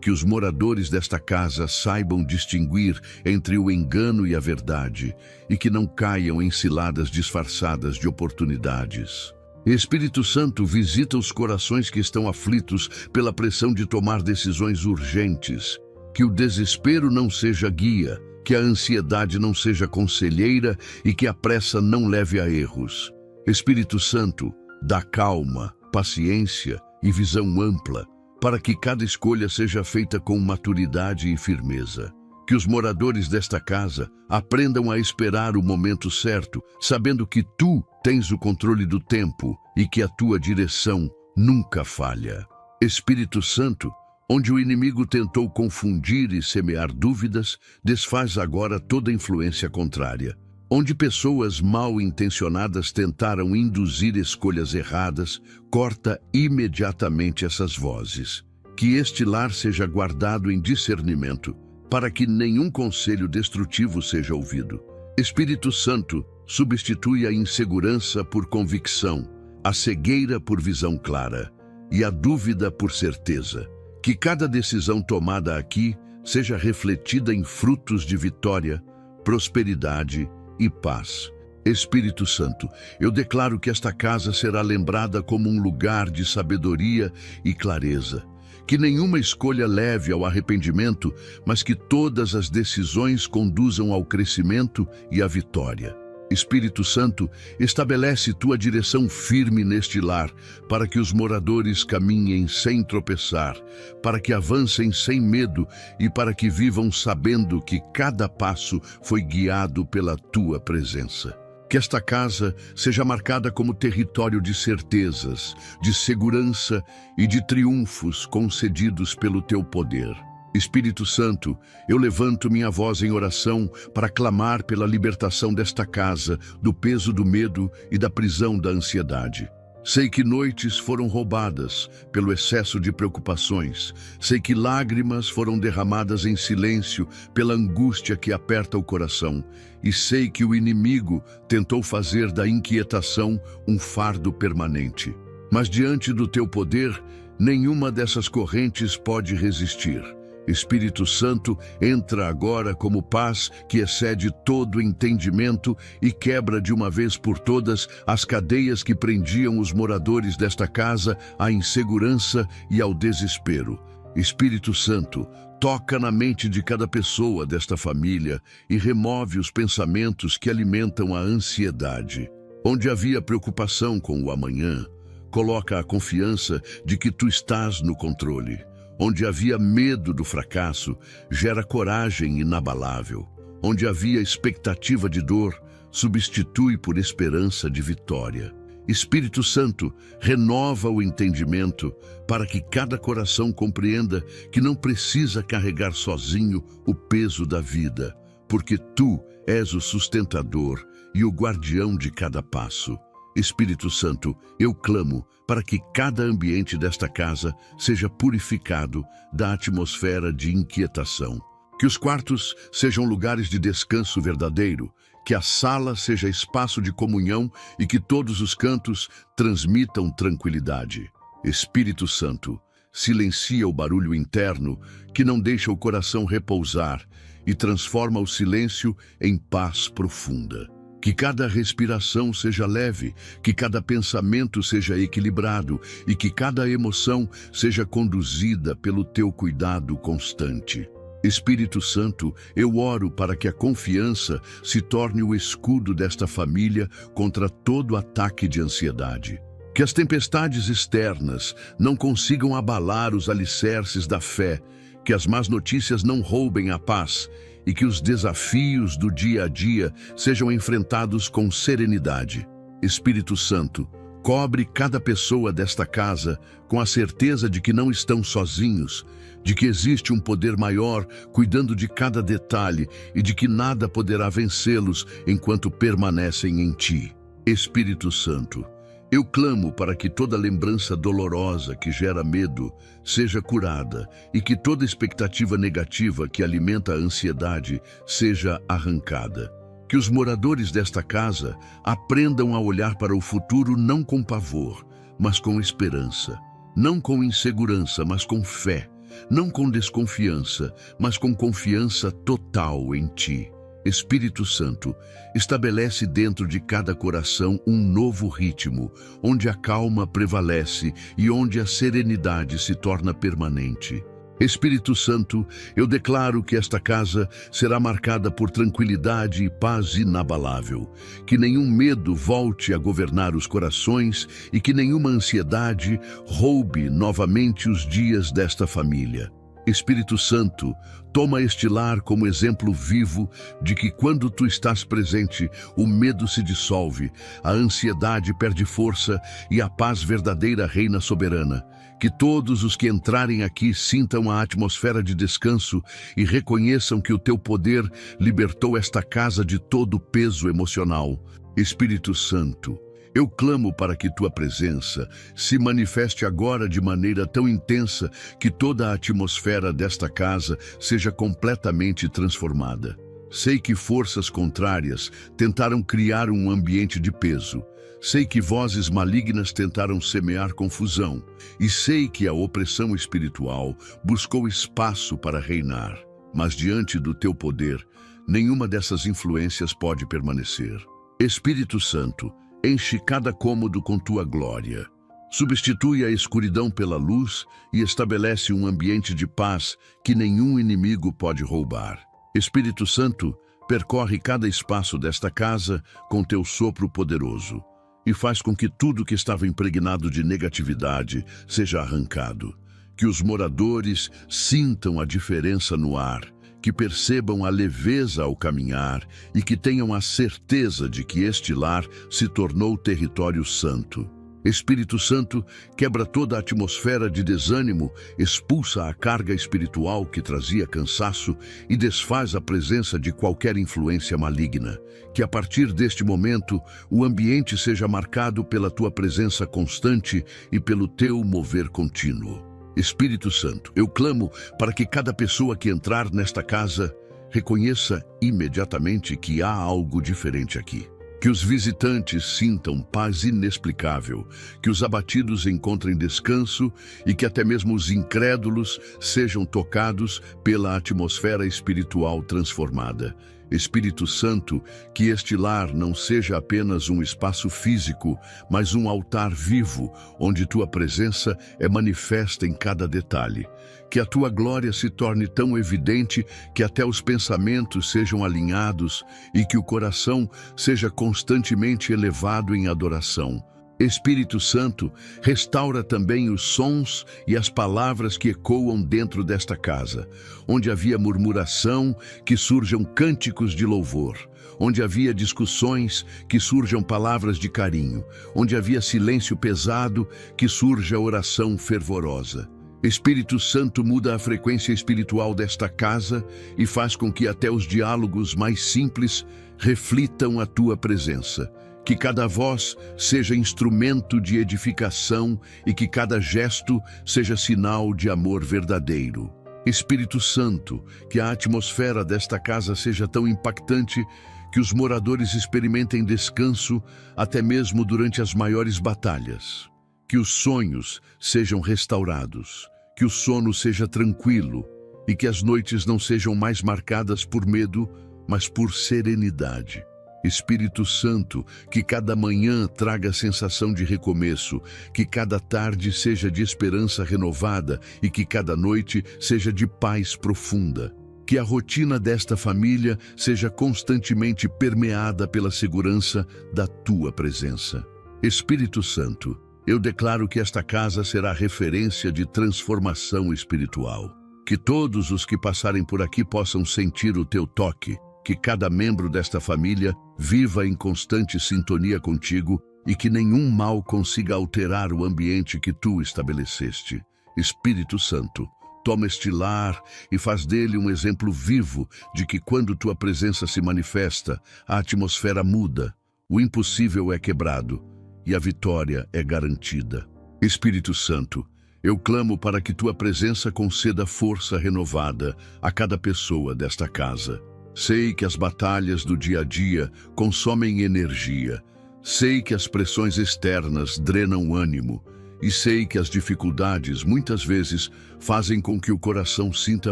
Que os moradores desta casa saibam distinguir entre o engano e a verdade e que não caiam em ciladas disfarçadas de oportunidades. Espírito Santo, visita os corações que estão aflitos pela pressão de tomar decisões urgentes. Que o desespero não seja guia, que a ansiedade não seja conselheira e que a pressa não leve a erros. Espírito Santo, dá calma, paciência e visão ampla, para que cada escolha seja feita com maturidade e firmeza. Que os moradores desta casa aprendam a esperar o momento certo, sabendo que tu tens o controle do tempo e que a tua direção nunca falha. Espírito Santo, onde o inimigo tentou confundir e semear dúvidas, desfaz agora toda influência contrária. Onde pessoas mal intencionadas tentaram induzir escolhas erradas, corta imediatamente essas vozes. Que este lar seja guardado em discernimento, para que nenhum conselho destrutivo seja ouvido. Espírito Santo, substitui a insegurança por convicção, a cegueira por visão clara e a dúvida por certeza. Que cada decisão tomada aqui seja refletida em frutos de vitória, prosperidade e paz. Espírito Santo, eu declaro que esta casa será lembrada como um lugar de sabedoria e clareza. Que nenhuma escolha leve ao arrependimento, mas que todas as decisões conduzam ao crescimento e à vitória. Espírito Santo, estabelece tua direção firme neste lar, para que os moradores caminhem sem tropeçar, para que avancem sem medo e para que vivam sabendo que cada passo foi guiado pela tua presença. Que esta casa seja marcada como território de certezas, de segurança e de triunfos concedidos pelo teu poder. Espírito Santo, eu levanto minha voz em oração para clamar pela libertação desta casa, do peso do medo e da prisão da ansiedade. Sei que noites foram roubadas pelo excesso de preocupações. Sei que lágrimas foram derramadas em silêncio pela angústia que aperta o coração. E sei que o inimigo tentou fazer da inquietação um fardo permanente. Mas diante do teu poder, nenhuma dessas correntes pode resistir. Espírito Santo, entra agora como paz que excede todo entendimento e quebra de uma vez por todas as cadeias que prendiam os moradores desta casa à insegurança e ao desespero. Espírito Santo, toca na mente de cada pessoa desta família e remove os pensamentos que alimentam a ansiedade. Onde havia preocupação com o amanhã, coloca a confiança de que tu estás no controle. Onde havia medo do fracasso, gera coragem inabalável. Onde havia expectativa de dor, substitui por esperança de vitória. Espírito Santo, renova o entendimento para que cada coração compreenda que não precisa carregar sozinho o peso da vida, porque tu és o sustentador e o guardião de cada passo. Espírito Santo, eu clamo para que cada ambiente desta casa seja purificado da atmosfera de inquietação. Que os quartos sejam lugares de descanso verdadeiro, que a sala seja espaço de comunhão e que todos os cantos transmitam tranquilidade. Espírito Santo, silencia o barulho interno que não deixa o coração repousar e transforma o silêncio em paz profunda. Que cada respiração seja leve, que cada pensamento seja equilibrado e que cada emoção seja conduzida pelo teu cuidado constante. Espírito Santo, eu oro para que a confiança se torne o escudo desta família contra todo ataque de ansiedade. Que as tempestades externas não consigam abalar os alicerces da fé, que as más notícias não roubem a paz e que os desafios do dia a dia sejam enfrentados com serenidade. Espírito Santo, cobre cada pessoa desta casa com a certeza de que não estão sozinhos, de que existe um poder maior cuidando de cada detalhe e de que nada poderá vencê-los enquanto permanecem em ti. Espírito Santo, eu clamo para que toda lembrança dolorosa que gera medo seja curada e que toda expectativa negativa que alimenta a ansiedade seja arrancada. Que os moradores desta casa aprendam a olhar para o futuro não com pavor, mas com esperança, não com insegurança, mas com fé, não com desconfiança, mas com confiança total em ti. Espírito Santo, estabelece dentro de cada coração um novo ritmo, onde a calma prevalece e onde a serenidade se torna permanente. Espírito Santo, eu declaro que esta casa será marcada por tranquilidade e paz inabalável, que nenhum medo volte a governar os corações e que nenhuma ansiedade roube novamente os dias desta família. Espírito Santo, toma este lar como exemplo vivo de que quando tu estás presente, o medo se dissolve, a ansiedade perde força e a paz verdadeira reina soberana. Que todos os que entrarem aqui sintam a atmosfera de descanso e reconheçam que o teu poder libertou esta casa de todo o peso emocional. Espírito Santo, eu clamo para que tua presença se manifeste agora de maneira tão intensa que toda a atmosfera desta casa seja completamente transformada. Sei que forças contrárias tentaram criar um ambiente de peso. Sei que vozes malignas tentaram semear confusão. E sei que a opressão espiritual buscou espaço para reinar. Mas diante do teu poder, nenhuma dessas influências pode permanecer. Espírito Santo, enche cada cômodo com tua glória. Substitui a escuridão pela luz e estabelece um ambiente de paz que nenhum inimigo pode roubar. Espírito Santo, percorre cada espaço desta casa com teu sopro poderoso e faz com que tudo que estava impregnado de negatividade seja arrancado. Que os moradores sintam a diferença no ar, que percebam a leveza ao caminhar e que tenham a certeza de que este lar se tornou território santo. Espírito Santo, quebra toda a atmosfera de desânimo, expulsa a carga espiritual que trazia cansaço e desfaz a presença de qualquer influência maligna. Que a partir deste momento, o ambiente seja marcado pela tua presença constante e pelo teu mover contínuo. Espírito Santo, eu clamo para que cada pessoa que entrar nesta casa reconheça imediatamente que há algo diferente aqui. Que os visitantes sintam paz inexplicável, que os abatidos encontrem descanso e que até mesmo os incrédulos sejam tocados pela atmosfera espiritual transformada. Espírito Santo, que este lar não seja apenas um espaço físico, mas um altar vivo, onde tua presença é manifesta em cada detalhe. Que a tua glória se torne tão evidente que até os pensamentos sejam alinhados e que o coração seja constantemente elevado em adoração. Espírito Santo, restaura também os sons e as palavras que ecoam dentro desta casa. Onde havia murmuração, que surjam cânticos de louvor. Onde havia discussões, que surjam palavras de carinho. Onde havia silêncio pesado, que surja oração fervorosa. Espírito Santo, muda a frequência espiritual desta casa e faz com que até os diálogos mais simples reflitam a tua presença. Que cada voz seja instrumento de edificação e que cada gesto seja sinal de amor verdadeiro. Espírito Santo, que a atmosfera desta casa seja tão impactante que os moradores experimentem descanso até mesmo durante as maiores batalhas. Que os sonhos sejam restaurados, que o sono seja tranquilo e que as noites não sejam mais marcadas por medo, mas por serenidade. Espírito Santo, que cada manhã traga a sensação de recomeço, que cada tarde seja de esperança renovada e que cada noite seja de paz profunda. Que a rotina desta família seja constantemente permeada pela segurança da tua presença. Espírito Santo, eu declaro que esta casa será referência de transformação espiritual. Que todos os que passarem por aqui possam sentir o teu toque. Que cada membro desta família viva em constante sintonia contigo e que nenhum mal consiga alterar o ambiente que tu estabeleceste. Espírito Santo, toma este lar e faz dele um exemplo vivo de que quando tua presença se manifesta, a atmosfera muda, o impossível é quebrado e a vitória é garantida. Espírito Santo, eu clamo para que tua presença conceda força renovada a cada pessoa desta casa. Sei que as batalhas do dia a dia consomem energia. Sei que as pressões externas drenam o ânimo e sei que as dificuldades muitas vezes fazem com que o coração sinta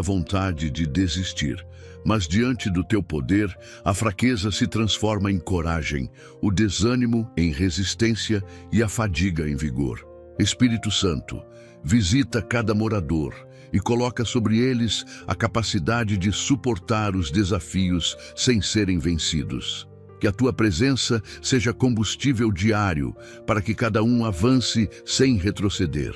vontade de desistir. Mas diante do teu poder, a fraqueza se transforma em coragem, o desânimo em resistência e a fadiga em vigor. Espírito Santo, visita cada morador e coloca sobre eles a capacidade de suportar os desafios sem serem vencidos. Que a tua presença seja combustível diário para que cada um avance sem retroceder.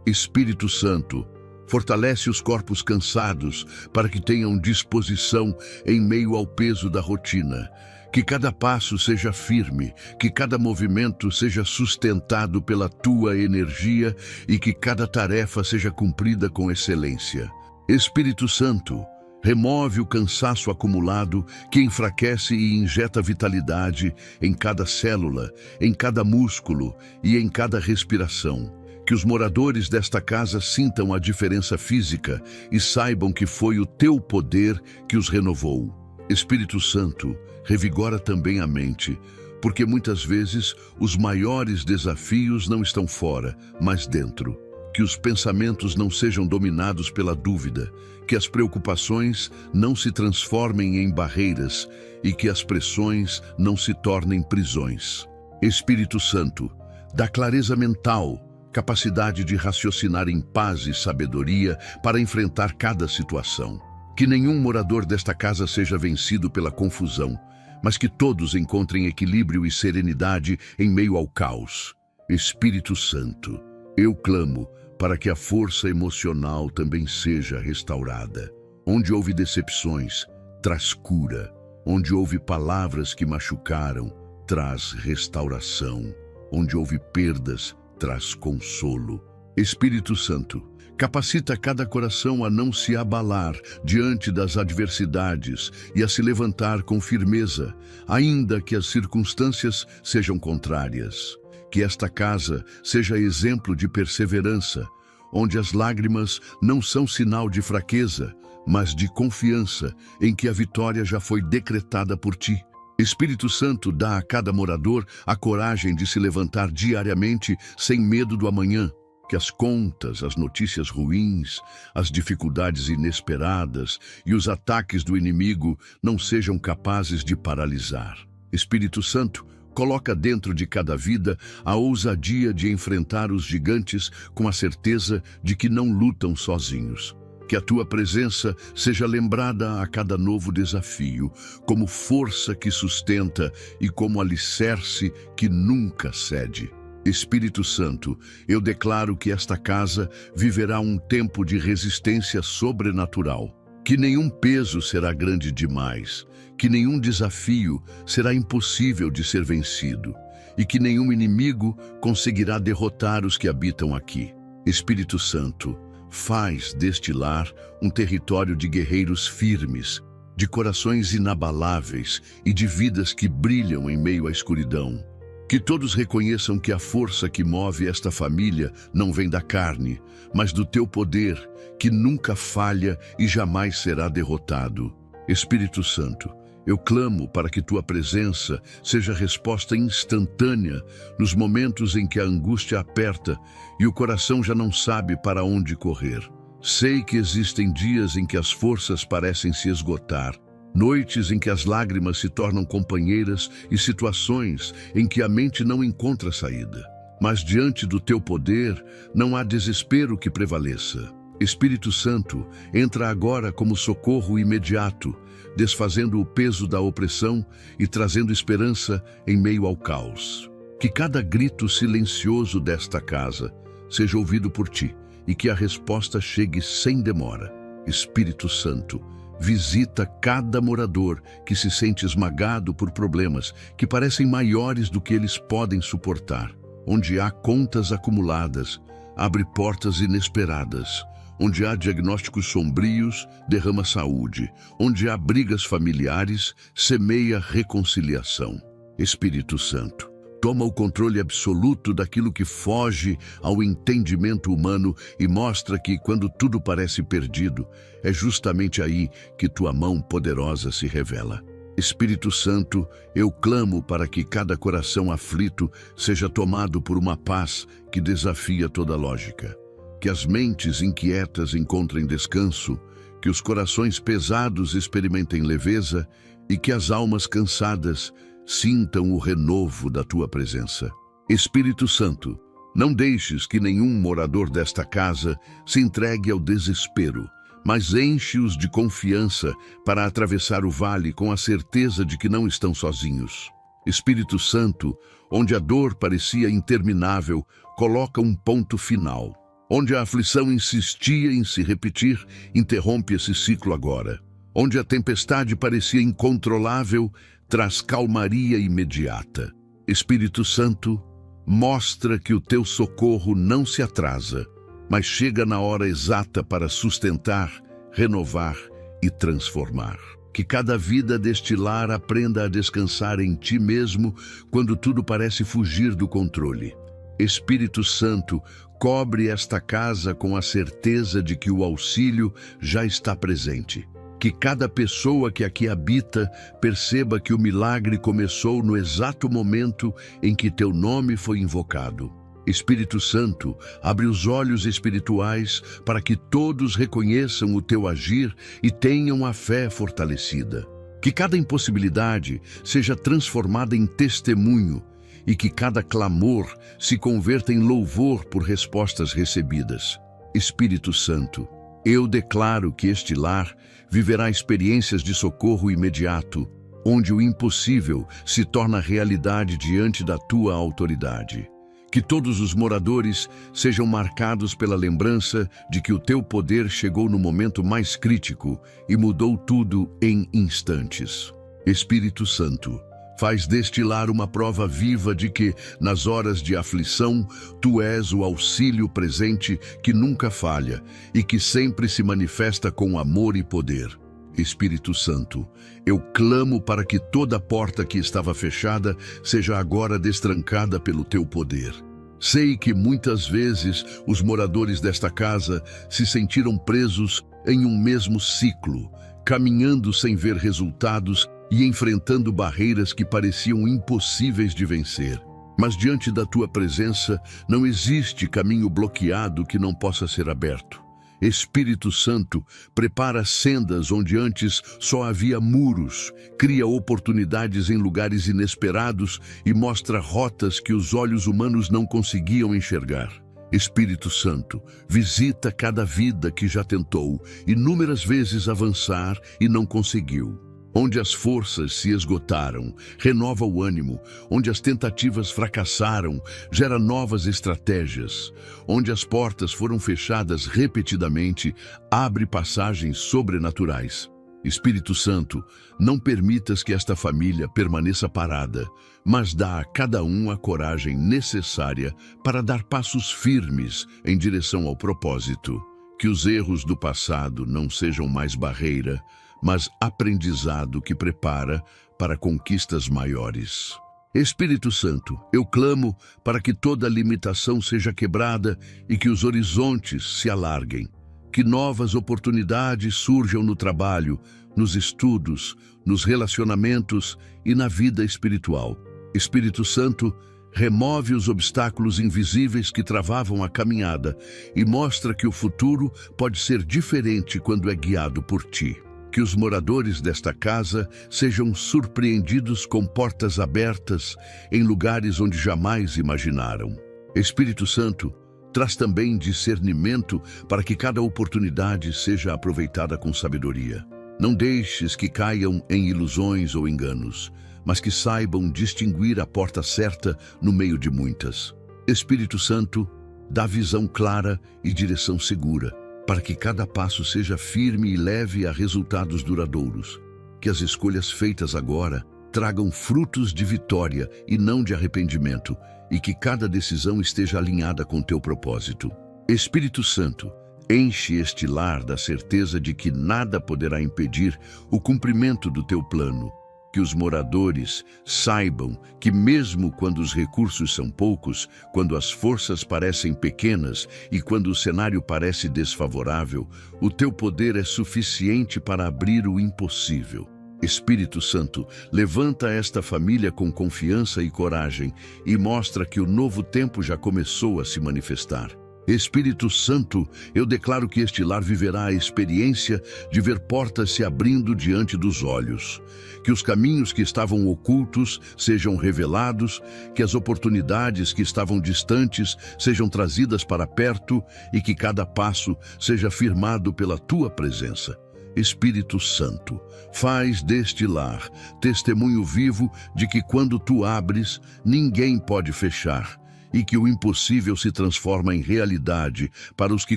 Espírito Santo, fortalece os corpos cansados para que tenham disposição em meio ao peso da rotina. Que cada passo seja firme, que cada movimento seja sustentado pela tua energia e que cada tarefa seja cumprida com excelência. Espírito Santo, remove o cansaço acumulado que enfraquece e injeta vitalidade em cada célula, em cada músculo e em cada respiração. Que os moradores desta casa sintam a diferença física e saibam que foi o teu poder que os renovou. Espírito Santo, revigora também a mente, porque muitas vezes os maiores desafios não estão fora, mas dentro. Que os pensamentos não sejam dominados pela dúvida, que as preocupações não se transformem em barreiras e que as pressões não se tornem prisões. Espírito Santo, dá clareza mental, capacidade de raciocinar em paz e sabedoria para enfrentar cada situação. Que nenhum morador desta casa seja vencido pela confusão, mas que todos encontrem equilíbrio e serenidade em meio ao caos. Espírito Santo, eu clamo para que a força emocional também seja restaurada. Onde houve decepções, traz cura. Onde houve palavras que machucaram, traz restauração. Onde houve perdas, traz consolo. Espírito Santo, capacita cada coração a não se abalar diante das adversidades e a se levantar com firmeza, ainda que as circunstâncias sejam contrárias. Que esta casa seja exemplo de perseverança, onde as lágrimas não são sinal de fraqueza, mas de confiança em que a vitória já foi decretada por ti. Espírito Santo, dá a cada morador a coragem de se levantar diariamente sem medo do amanhã. Que as contas, as notícias ruins, as dificuldades inesperadas e os ataques do inimigo não sejam capazes de paralisar. Espírito Santo, coloca dentro de cada vida a ousadia de enfrentar os gigantes com a certeza de que não lutam sozinhos. Que a tua presença seja lembrada a cada novo desafio, como força que sustenta e como alicerce que nunca cede. Espírito Santo, eu declaro que esta casa viverá um tempo de resistência sobrenatural. Que nenhum peso será grande demais, que nenhum desafio será impossível de ser vencido e que nenhum inimigo conseguirá derrotar os que habitam aqui. Espírito Santo, faz deste lar um território de guerreiros firmes, de corações inabaláveis e de vidas que brilham em meio à escuridão. Que todos reconheçam que a força que move esta família não vem da carne, mas do teu poder, que nunca falha e jamais será derrotado. Espírito Santo, eu clamo para que tua presença seja resposta instantânea nos momentos em que a angústia aperta e o coração já não sabe para onde correr. Sei que existem dias em que as forças parecem se esgotar, noites em que as lágrimas se tornam companheiras e situações em que a mente não encontra saída. Mas diante do teu poder não há desespero que prevaleça. Espírito Santo, entra agora como socorro imediato, desfazendo o peso da opressão e trazendo esperança em meio ao caos. Que cada grito silencioso desta casa seja ouvido por ti e que a resposta chegue sem demora. Espírito Santo, visita cada morador que se sente esmagado por problemas que parecem maiores do que eles podem suportar. Onde há contas acumuladas, abre portas inesperadas. Onde há diagnósticos sombrios, derrama saúde. Onde há brigas familiares, semeia reconciliação. Espírito Santo, toma o controle absoluto daquilo que foge ao entendimento humano e mostra que, quando tudo parece perdido, é justamente aí que tua mão poderosa se revela. Espírito Santo, eu clamo para que cada coração aflito seja tomado por uma paz que desafia toda lógica. Que as mentes inquietas encontrem descanso, que os corações pesados experimentem leveza e que as almas cansadas sintam o renovo da tua presença. Espírito Santo, não deixes que nenhum morador desta casa se entregue ao desespero, mas enche-os de confiança para atravessar o vale com a certeza de que não estão sozinhos. Espírito Santo, onde a dor parecia interminável, coloca um ponto final. Onde a aflição insistia em se repetir, interrompe esse ciclo agora. Onde a tempestade parecia incontrolável, traz calmaria imediata. Espírito Santo, mostra que o teu socorro não se atrasa, mas chega na hora exata para sustentar, renovar e transformar. Que cada vida deste lar aprenda a descansar em ti mesmo quando tudo parece fugir do controle. Espírito Santo, cobre esta casa com a certeza de que o auxílio já está presente. Que cada pessoa que aqui habita perceba que o milagre começou no exato momento em que teu nome foi invocado. Espírito Santo, abre os olhos espirituais para que todos reconheçam o teu agir e tenham a fé fortalecida. Que cada impossibilidade seja transformada em testemunho e que cada clamor se converta em louvor por respostas recebidas. Espírito Santo, eu declaro que este lar viverá experiências de socorro imediato, onde o impossível se torna realidade diante da tua autoridade. Que todos os moradores sejam marcados pela lembrança de que o teu poder chegou no momento mais crítico e mudou tudo em instantes. Espírito Santo, faz deste lar uma prova viva de que, nas horas de aflição, tu és o auxílio presente que nunca falha e que sempre se manifesta com amor e poder. Espírito Santo, eu clamo para que toda porta que estava fechada seja agora destrancada pelo teu poder. Sei que muitas vezes os moradores desta casa se sentiram presos em um mesmo ciclo, caminhando sem ver resultados e enfrentando barreiras que pareciam impossíveis de vencer. Mas diante da tua presença não existe caminho bloqueado que não possa ser aberto. Espírito Santo, prepara sendas onde antes só havia muros, cria oportunidades em lugares inesperados e mostra rotas que os olhos humanos não conseguiam enxergar. Espírito Santo, visita cada vida que já tentou inúmeras vezes avançar e não conseguiu. Onde as forças se esgotaram, renova o ânimo. Onde as tentativas fracassaram, gera novas estratégias. Onde as portas foram fechadas repetidamente, abre passagens sobrenaturais. Espírito Santo, não permitas que esta família permaneça parada, mas dá a cada um a coragem necessária para dar passos firmes em direção ao propósito. Que os erros do passado não sejam mais barreira, mas aprendizado que prepara para conquistas maiores. Espírito Santo, eu clamo para que toda limitação seja quebrada e que os horizontes se alarguem. Que novas oportunidades surjam no trabalho, nos estudos, nos relacionamentos e na vida espiritual. Espírito Santo, remove os obstáculos invisíveis que travavam a caminhada e mostra que o futuro pode ser diferente quando é guiado por ti. Que os moradores desta casa sejam surpreendidos com portas abertas em lugares onde jamais imaginaram. Espírito Santo, traz também discernimento para que cada oportunidade seja aproveitada com sabedoria. Não deixes que caiam em ilusões ou enganos, mas que saibam distinguir a porta certa no meio de muitas. Espírito Santo, dá visão clara e direção segura, para que cada passo seja firme e leve a resultados duradouros. Que as escolhas feitas agora tragam frutos de vitória e não de arrependimento, e que cada decisão esteja alinhada com teu propósito. Espírito Santo, enche este lar da certeza de que nada poderá impedir o cumprimento do teu plano. Que os moradores saibam que mesmo quando os recursos são poucos, quando as forças parecem pequenas e quando o cenário parece desfavorável, o teu poder é suficiente para abrir o impossível. Espírito Santo, levanta esta família com confiança e coragem e mostra que o novo tempo já começou a se manifestar. Espírito Santo, eu declaro que este lar viverá a experiência de ver portas se abrindo diante dos olhos, que os caminhos que estavam ocultos sejam revelados, que as oportunidades que estavam distantes sejam trazidas para perto e que cada passo seja firmado pela tua presença. Espírito Santo, faz deste lar testemunho vivo de que quando tu abres, ninguém pode fechar, e que o impossível se transforma em realidade para os que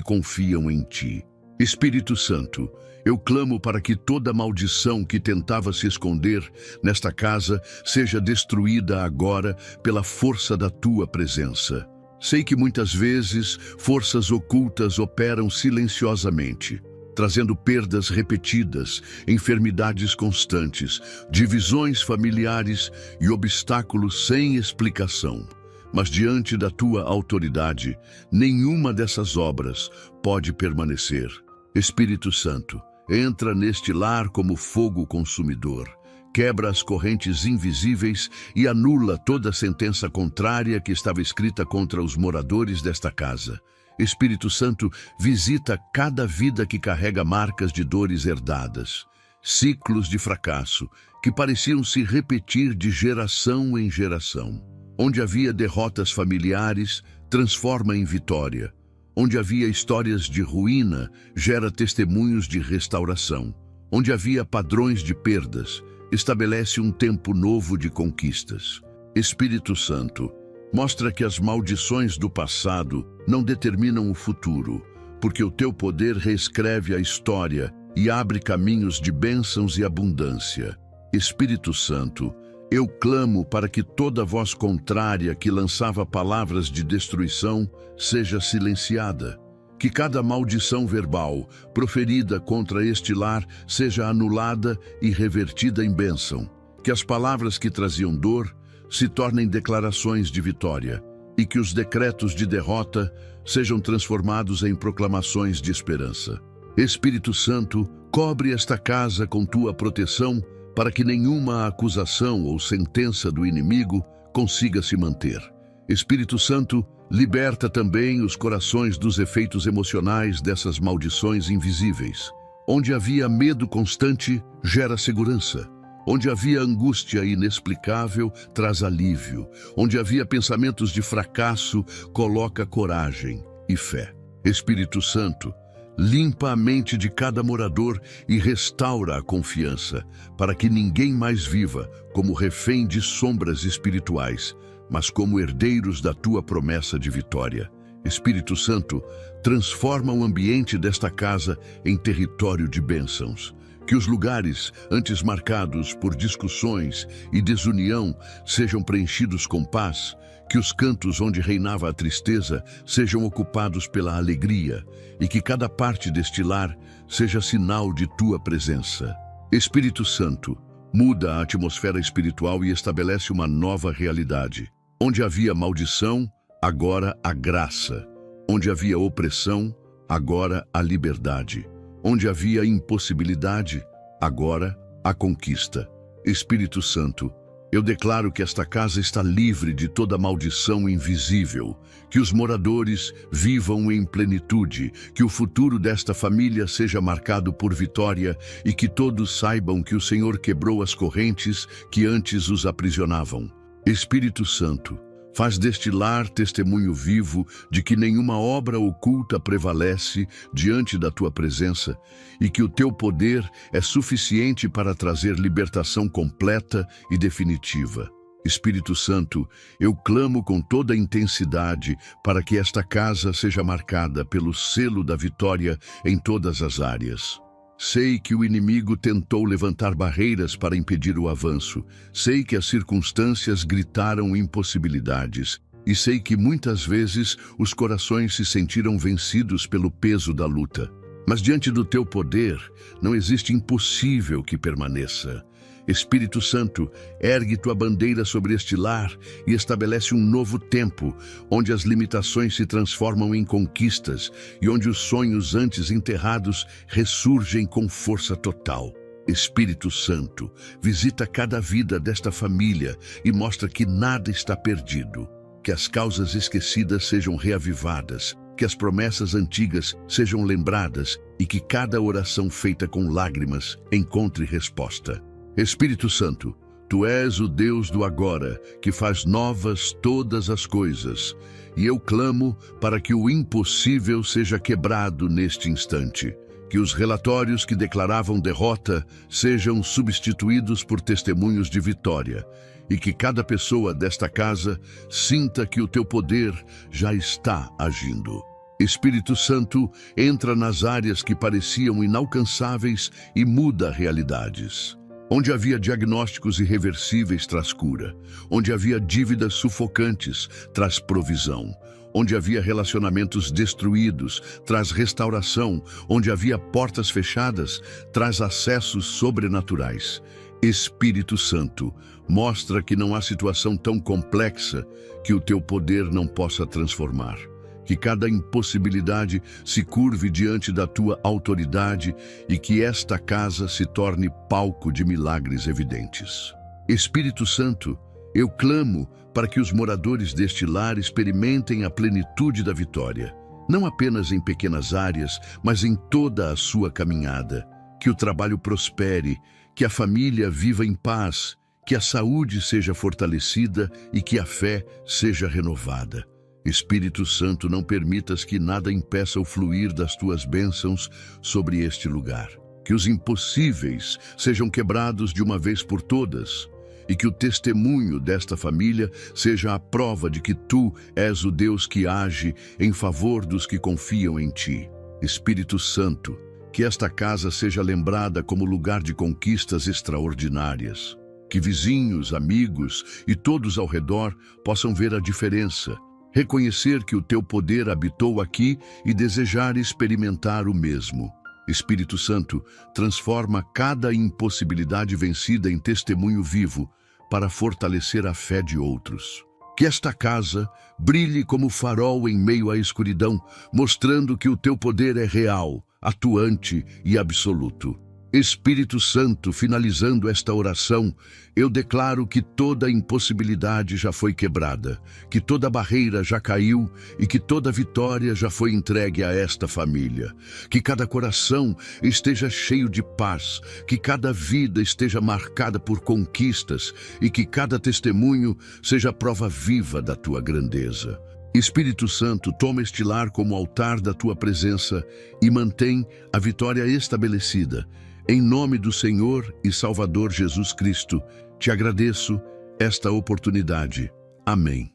confiam em ti. Espírito Santo, eu clamo para que toda maldição que tentava se esconder nesta casa seja destruída agora pela força da tua presença. Sei que muitas vezes forças ocultas operam silenciosamente, trazendo perdas repetidas, enfermidades constantes, divisões familiares e obstáculos sem explicação. Mas diante da tua autoridade, nenhuma dessas obras pode permanecer. Espírito Santo, entra neste lar como fogo consumidor, quebra as correntes invisíveis e anula toda sentença contrária que estava escrita contra os moradores desta casa. Espírito Santo, visita cada vida que carrega marcas de dores herdadas, ciclos de fracasso que pareciam se repetir de geração em geração. Onde havia derrotas familiares, transforma em vitória. Onde havia histórias de ruína, gera testemunhos de restauração. Onde havia padrões de perdas, estabelece um tempo novo de conquistas. Espírito Santo, mostra que as maldições do passado não determinam o futuro, porque o teu poder reescreve a história e abre caminhos de bênçãos e abundância. Espírito Santo, eu clamo para que toda voz contrária que lançava palavras de destruição seja silenciada. Que cada maldição verbal proferida contra este lar seja anulada e revertida em bênção. Que as palavras que traziam dor se tornem declarações de vitória e que os decretos de derrota sejam transformados em proclamações de esperança. Espírito Santo, cobre esta casa com tua proteção para que nenhuma acusação ou sentença do inimigo consiga se manter. Espírito Santo, liberta também os corações dos efeitos emocionais dessas maldições invisíveis. Onde havia medo constante, gera segurança. Onde havia angústia inexplicável, traz alívio. Onde havia pensamentos de fracasso, coloca coragem e fé. Espírito Santo, limpa a mente de cada morador e restaura a confiança, para que ninguém mais viva como refém de sombras espirituais, mas como herdeiros da tua promessa de vitória. Espírito Santo, transforma o ambiente desta casa em território de bênçãos. Que os lugares antes marcados por discussões e desunião sejam preenchidos com paz, que os cantos onde reinava a tristeza sejam ocupados pela alegria e que cada parte deste lar seja sinal de tua presença. Espírito Santo, muda a atmosfera espiritual e estabelece uma nova realidade. Onde havia maldição, agora a graça. Onde havia opressão, agora a liberdade. Onde havia impossibilidade, agora a conquista. Espírito Santo, eu declaro que esta casa está livre de toda maldição invisível, que os moradores vivam em plenitude, que o futuro desta família seja marcado por vitória e que todos saibam que o Senhor quebrou as correntes que antes os aprisionavam. Espírito Santo, faz deste lar testemunho vivo de que nenhuma obra oculta prevalece diante da tua presença e que o teu poder é suficiente para trazer libertação completa e definitiva. Espírito Santo, eu clamo com toda a intensidade para que esta casa seja marcada pelo selo da vitória em todas as áreas. Sei que o inimigo tentou levantar barreiras para impedir o avanço. Sei que as circunstâncias gritaram impossibilidades. E sei que muitas vezes os corações se sentiram vencidos pelo peso da luta. Mas diante do teu poder, não existe impossível que permaneça. Espírito Santo, ergue tua bandeira sobre este lar e estabelece um novo tempo, onde as limitações se transformam em conquistas e onde os sonhos antes enterrados ressurgem com força total. Espírito Santo, visita cada vida desta família e mostra que nada está perdido. Que as causas esquecidas sejam reavivadas, que as promessas antigas sejam lembradas e que cada oração feita com lágrimas encontre resposta. Espírito Santo, Tu és o Deus do agora, que faz novas todas as coisas, e eu clamo para que o impossível seja quebrado neste instante. Que os relatórios que declaravam derrota sejam substituídos por testemunhos de vitória, e que cada pessoa desta casa sinta que o Teu poder já está agindo. Espírito Santo, entra nas áreas que pareciam inalcançáveis e muda realidades. Onde havia diagnósticos irreversíveis, traz cura. Onde havia dívidas sufocantes, traz provisão. Onde havia relacionamentos destruídos, traz restauração. Onde havia portas fechadas, traz acessos sobrenaturais. Espírito Santo, mostra que não há situação tão complexa que o Teu poder não possa transformar. Que cada impossibilidade se curve diante da Tua autoridade e que esta casa se torne palco de milagres evidentes. Espírito Santo, eu clamo para que os moradores deste lar experimentem a plenitude da vitória, não apenas em pequenas áreas, mas em toda a sua caminhada. Que o trabalho prospere, que a família viva em paz, que a saúde seja fortalecida e que a fé seja renovada. Espírito Santo, não permitas que nada impeça o fluir das Tuas bênçãos sobre este lugar. Que os impossíveis sejam quebrados de uma vez por todas e que o testemunho desta família seja a prova de que Tu és o Deus que age em favor dos que confiam em Ti. Espírito Santo, que esta casa seja lembrada como lugar de conquistas extraordinárias. Que vizinhos, amigos e todos ao redor possam ver a diferença, reconhecer que o Teu poder habitou aqui e desejar experimentar o mesmo. Espírito Santo, transforma cada impossibilidade vencida em testemunho vivo para fortalecer a fé de outros. Que esta casa brilhe como farol em meio à escuridão, mostrando que o Teu poder é real, atuante e absoluto. Espírito Santo, finalizando esta oração, eu declaro que toda impossibilidade já foi quebrada, que toda barreira já caiu e que toda vitória já foi entregue a esta família. Que cada coração esteja cheio de paz, que cada vida esteja marcada por conquistas e que cada testemunho seja prova viva da Tua grandeza. Espírito Santo, toma este lar como altar da Tua presença e mantém a vitória estabelecida. Em nome do Senhor e Salvador Jesus Cristo, te agradeço esta oportunidade. Amém.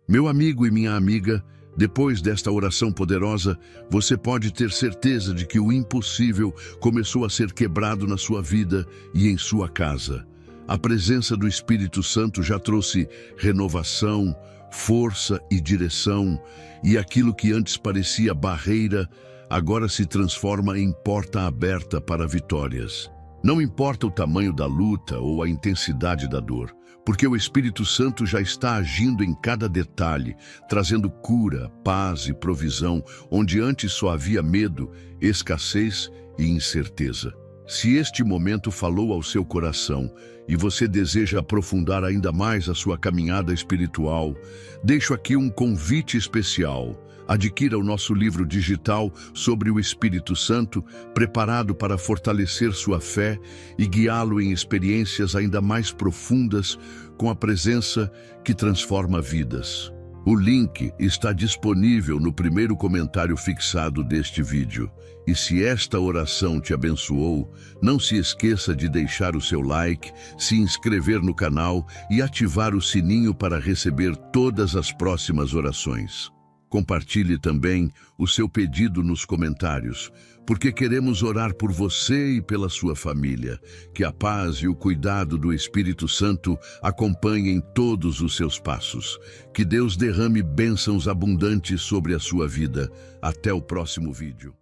Meu amigo e minha amiga, depois desta oração poderosa, você pode ter certeza de que o impossível começou a ser quebrado na sua vida e em sua casa. A presença do Espírito Santo já trouxe renovação, força e direção, e aquilo que antes parecia barreira, agora se transforma em porta aberta para vitórias. Não importa o tamanho da luta ou a intensidade da dor, porque o Espírito Santo já está agindo em cada detalhe, trazendo cura, paz e provisão, onde antes só havia medo, escassez e incerteza. Se este momento falou ao seu coração e você deseja aprofundar ainda mais a sua caminhada espiritual, deixo aqui um convite especial. Adquira o nosso livro digital sobre o Espírito Santo, preparado para fortalecer sua fé e guiá-lo em experiências ainda mais profundas com a presença que transforma vidas. O link está disponível no primeiro comentário fixado deste vídeo. E se esta oração te abençoou, não se esqueça de deixar o seu like, se inscrever no canal e ativar o sininho para receber todas as próximas orações. Compartilhe também o seu pedido nos comentários, porque queremos orar por você e pela sua família. Que a paz e o cuidado do Espírito Santo acompanhem todos os seus passos. Que Deus derrame bênçãos abundantes sobre a sua vida. Até o próximo vídeo.